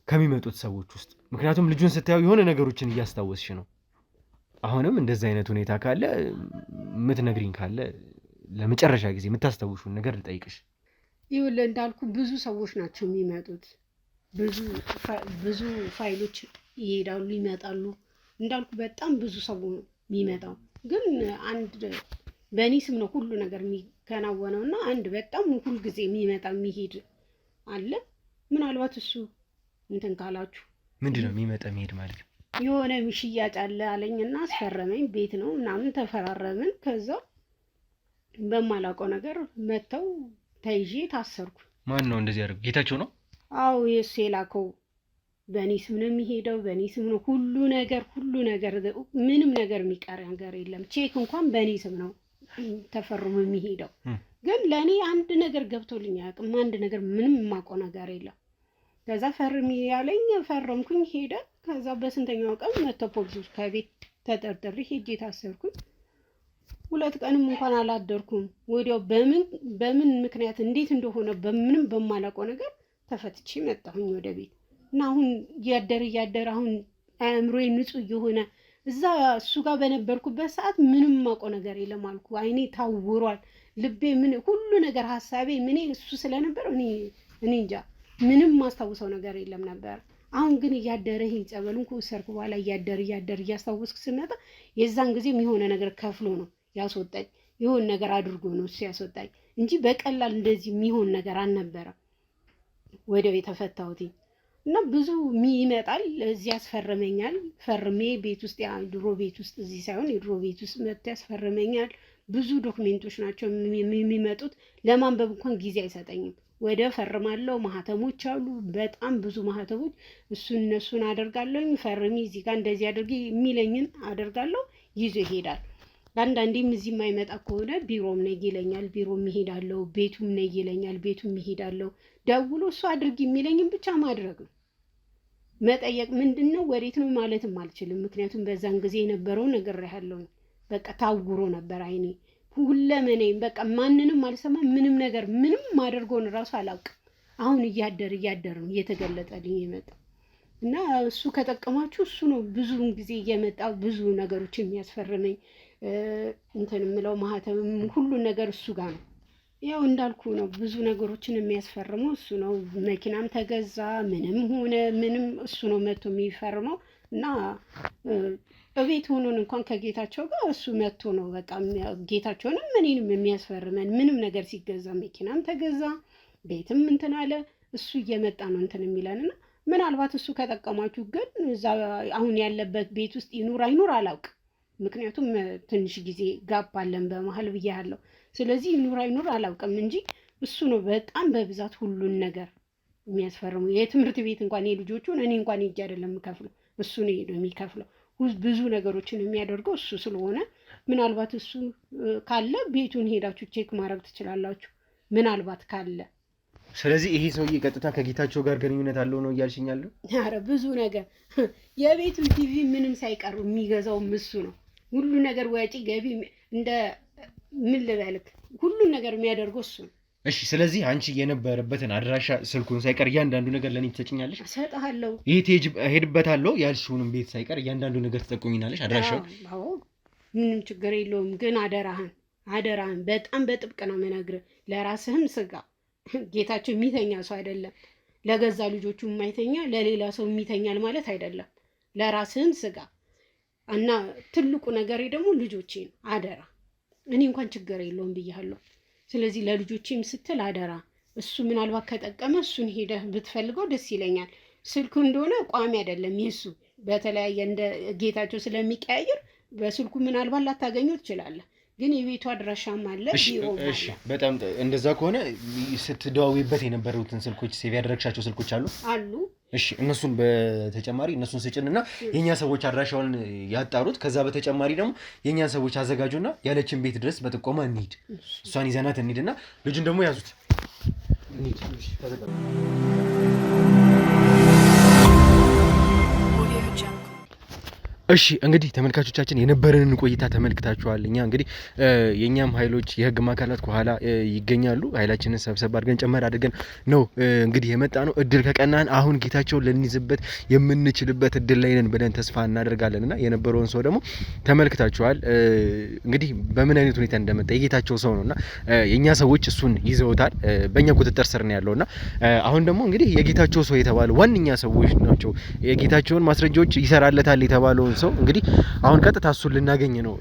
ከሚመጡት ሰዎች ውስጥ፣ ምክንያቱም ልጁን ስታዩ የሆነ ነገሮችን እያስታወስሽ ነው። አሁንም እንደዚህ አይነት ሁኔታ ካለ የምትነግሪኝ ካለ ለመጨረሻ ጊዜ የምታስታውሹን ነገር ልጠይቅሽ። ይኸውልህ እንዳልኩ ብዙ ሰዎች ናቸው የሚመጡት። ብዙ ፋይሎች ይሄዳሉ ይመጣሉ። እንዳልኩ በጣም ብዙ ሰው ነው የሚመጣው። ግን አንድ በእኔ ስም ነው ሁሉ ነገር የሚከናወነው እና አንድ በጣም ሁል ጊዜ የሚመጣ የሚሄድ አለ። ምናልባት እሱ እንትን ካላችሁ ምንድነው የሚመጣ የሚሄድ ማለት ነው? የሆነ ሽያጭ አለ አለኝና አስፈረመኝ። ቤት ነው ምናምን ተፈራረምን። ከዛ በማላውቀው ነገር መተው ተይዤ ታሰርኩ። ማን ነው እንደዚህ ያደርገው? ጌታቸው ነው? አዎ የሱ የላከው በእኔ ስም ነው የሚሄደው። በእኔ ስም ነው ሁሉ ነገር ምንም ነገር የሚቀር ነገር የለም። ቼክ እንኳን በእኔ ስም ነው ተፈርሞ የሚሄደው። ግን ለእኔ አንድ ነገር ገብቶልኝ አያውቅም። አንድ ነገር ምንም የማውቀው ነገር የለም። ከዛ ፈርሚ ያለኝ ፈረምኩኝ ሄደ። ከዛ በስንተኛው ቀን መተው ፖሊሶች ከቤት ተጠርጥሬ ሄጄ ታሰርኩኝ። 2 ቀንም እንኳን አላደርኩም። ወዲያው በምን ምክንያት እንዴት እንደሆነ በምንም በማላውቀው ነገር ተፈትቼ መጣሁኝ ወደ ቤት እና አሁን እያደር አሁን አእምሮዬ ንጹህ እየሆነ እዛ እሱ ጋር በነበርኩበት ሰዓት ምንም የማውቀው ነገር የለም አልኩ። አይኔ ታውሯል። ልቤ ሁሉ ነገር ሀሳቤ እሱ ስለነበር እኔ እንጃ ምንም ማስታውሰው ነገር የለም ነበር። አሁን ግን እያደረ ይሄ ጸበሉን ከወሰድኩ በኋላ እያደር እያስታወስኩ ስመጣ የዛን ጊዜም የሆነ ነገር ከፍሎ ነው ያስወጣኝ። የሆነ ነገር አድርጎ ነው እሱ ያስወጣኝ እንጂ በቀላል እንደዚህ የሚሆን ነገር አልነበረም። ወዲያው የተፈታሁት እና ብዙ ይመጣል እዚህ ያስፈርመኛል። ፈርሜ ቤት ውስጥ ድሮ ቤት ውስጥ እዚህ ሳይሆን የድሮ ቤት ውስጥ መጥቶ ያስፈርመኛል። ብዙ ዶክሜንቶች ናቸው የሚመጡት። ለማንበብ እንኳን ጊዜ አይሰጠኝም። ወደ ፈርማለሁ። ማህተሞች አሉ በጣም ብዙ ማህተሞች። እነሱን አደርጋለሁ። ፈርሚ እዚህ ጋር እንደዚህ አድርጊ የሚለኝን አደርጋለሁ። ይዞ ይሄዳል። አንዳንዴም እዚህ የማይመጣ ከሆነ ቢሮም ነይ ይለኛል። ቢሮም ይሄዳለሁ። ቤቱም ነይ ይለኛል። ቤቱም ይሄዳለሁ። ደውሎ እሱ አድርጊ የሚለኝን ብቻ ማድረግ ነው። መጠየቅ ምንድነው ወዴት ነው ማለትም አልችልም። ምክንያቱም በዛን ጊዜ የነበረው ነገር ያለው በቃ ታውሮ ነበር አይኔ ሁለመኔም በቃ ማንንም አልሰማም። ምንም ነገር ምንም ማደርገውን ራሱ አላውቅም። አሁን እያደር ነው እየተገለጠልኝ የመጣው እና እሱ ከጠቀማችሁ እሱ ነው ብዙውን ጊዜ እየመጣ ብዙ ነገሮች የሚያስፈርመኝ እንትን የምለው ማህተም ሁሉ ነገር እሱ ጋር ነው። ያው እንዳልኩ ነው ብዙ ነገሮችን የሚያስፈርመው እሱ ነው። መኪናም ተገዛ ምንም ሆነ ምንም እሱ ነው መጥቶ የሚፈርመው እና በቤት ሆኖን እንኳን ከጌታቸው ጋር እሱ መጥቶ ነው በቃ ጌታቸውንም እኔንም የሚያስፈርመን። ምንም ነገር ሲገዛ መኪናም ተገዛ ቤትም እንትን አለ እሱ እየመጣ ነው እንትን የሚለንና ምናልባት እሱ ከጠቀማችሁ ግን እዛ አሁን ያለበት ቤት ውስጥ ይኑር አይኑር አላውቅም። ምክንያቱም ትንሽ ጊዜ ጋፕ አለን በመሀል ብያለሁ። ስለዚህ ይኑር አይኑር አላውቅም እንጂ እሱ ነው በጣም በብዛት ሁሉን ነገር የሚያስፈርመው። የትምህርት ቤት እንኳን የልጆቹን እኔ እንኳን ሄጄ አይደለም የምከፍለው እሱ ነው ሄዶ የሚከፍለው። ብዙ ነገሮችን የሚያደርገው እሱ ስለሆነ ምናልባት እሱ ካለ ቤቱን ሄዳችሁ ቼክ ማድረግ ትችላላችሁ ምናልባት ካለ። ስለዚህ ይሄ ሰውዬ ቀጥታ ከጌታቸው ጋር ግንኙነት አለው ነው እያልሽኛለሁ? ኧረ ብዙ ነገር የቤቱ ቲቪ ምንም ሳይቀር የሚገዛውም እሱ ነው። ሁሉ ነገር ወጪ ገቢ እንደ ምን ልበልክ ሁሉ ነገር የሚያደርገው እሱ ነው። እሺ ስለዚህ አንቺ የነበረበትን አድራሻ ስልኩን ሳይቀር እያንዳንዱ ነገር ለኔ ትሰጪኛለሽ? እሰጥሃለሁ። ሄድበታለሁ ያልሽውንም ቤት ሳይቀር እያንዳንዱ ነገር ትጠቁሚናለሽ አድራሻው? አዎ ምንም ችግር የለውም። ግን አደራህን በጣም በጥብቅ ነው የምነግርህ። ለራስህም ስጋ። ጌታቸው የሚተኛ ሰው አይደለም። ለገዛ ልጆቹ የማይተኛ ለሌላ ሰው የሚተኛል ማለት አይደለም። ለራስህም ስጋ እና ትልቁ ነገሬ ደግሞ ልጆቼን አደራ። እኔ እንኳን ችግር የለውም ብያለሁ። ስለዚህ ለልጆቼም ስትል አደራ። እሱ ምናልባት ከጠቀመ እሱን ሄደህ ብትፈልገው ደስ ይለኛል። ስልኩ እንደሆነ ቋሚ አይደለም የሱ በተለያየ እንደ ጌታቸው ስለሚቀያየር በስልኩ ምናልባት ላታገኘው ትችላለህ። ግን የቤቱ አድራሻም አለ ቢሮም አለ። እሺ በጣም እንደዛ ከሆነ ስትደዋወይበት የነበሩትን ስልኮች ሴቭ ያደረግሻቸው ስልኮች አሉ? እሺ እነሱን በተጨማሪ እነሱን ስጭንና የኛ ሰዎች አድራሻውን ያጣሩት። ከዛ በተጨማሪ ደግሞ የኛን ሰዎች አዘጋጁና ያለችን ቤት ድረስ በጥቆማ እንሂድ። እሷን ይዘናት እንሂድና ልጁን ደግሞ ያዙት። እንሂድ። እሺ እንግዲህ ተመልካቾቻችን የነበረንን ቆይታ ተመልክታችኋል። እኛ እንግዲህ የኛም ኃይሎች የህግ ማካላት ከኋላ ይገኛሉ። ኃይላችንን ሰብሰብ አድርገን ጨመር አድርገን ነው እንግዲህ የመጣ ነው። እድል ከቀናን አሁን ጌታቸውን ልንይዝበት የምንችልበት እድል ላይ ነን ብለን ተስፋ እናደርጋለንና የነበረውን ሰው ደግሞ ተመልክታችኋል። እንግዲህ በምን አይነት ሁኔታ እንደመጣ የጌታቸው ሰው ነውና የኛ ሰዎች እሱን ይዘውታል። በእኛ ቁጥጥር ስር ነው ያለውና አሁን ደግሞ እንግዲህ የጌታቸው ሰው የተባለው ዋንኛ ሰዎች ናቸው። የጌታቸውን ማስረጃዎች ይሰራለታል የተባለው ሰው እንግዲህ አሁን ቀጥታ እሱን ልናገኝ ነው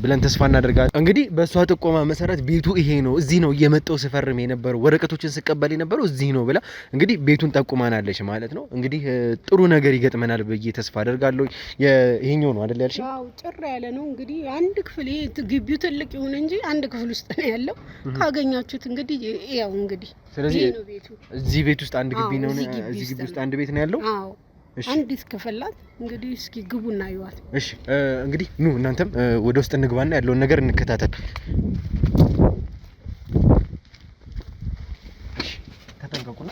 ብለን ተስፋ እናደርጋለን። እንግዲህ በእሷ ጥቆማ መሰረት ቤቱ ይሄ ነው፣ እዚህ ነው እየመጣው ስፈርም የነበረው ወረቀቶችን ስቀበል የነበረው እዚህ ነው ብላ እንግዲህ ቤቱን ጠቁማናለች ማለት ነው። እንግዲህ ጥሩ ነገር ይገጥመናል ብዬ ተስፋ አደርጋለሁ። ይሄኛው ነው አይደል ያልሽኝ? አዎ ጭራ ያለ ነው። እንግዲህ አንድ ክፍል ይሄ ግቢው ትልቅ ይሁን እንጂ አንድ ክፍል ውስጥ ነው ያለው። ካገኛችሁት እንግዲህ ያው እንግዲህ ስለዚህ እዚህ ቤት ውስጥ አንድ ግቢ ነው፣ እዚህ ግቢ ውስጥ አንድ ቤት ነው ያለው። አዎ አንዲት ክፍላት እንግዲህ እስኪ ግቡና ይዋት። እሺ እንግዲህ ኑ እናንተም ወደ ውስጥ እንግባና ያለውን ነገር እንከታተል። እሺ ተጠንቀቁና።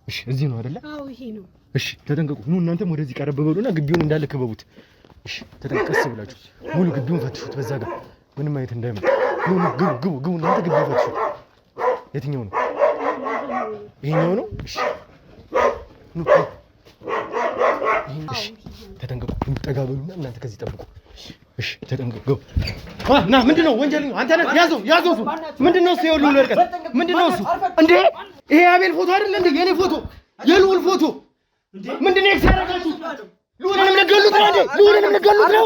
እሺ እዚህ ነው አይደለ? አዎ ይሄ ነው። እሺ ተጠንቀቁ። ኑ እናንተም ወደዚህ ቀረብ በሉና ግቢውን እንዳለ ክበቡት። እሺ ተጠንቀስ ብላችሁ ሙሉ ግቢውን ፈትሹት። በዛ ጋር ምንም አይነት እንዳይመጣ። ኑ ግቡ እናንተ ግቢውን ፈትሹት። የትኛው ነው? ይሄኛው ነው። እሺ እሺ ተጠንቀቁ። ተጋበሉና እናንተ ከዚህ ጠብቁ። እሺ ተጠንቀቁ። ና ምንድነው? ወንጀለኛ አንተ ነህ። ያዘው እሱ ምንድነው? እሱ የሁሉ ወርቀት ምንድነው? እሱ እንዴ ይሄ አቤል ፎቶ አይደል እንዴ? የኔ ፎቶ የልዑል ፎቶ ምንድነው? ኤክስ ያደረጋችሁት ልዑልንም ልትገሉት ነው እንዴ? ልዑልንም ልትገሉት ነው?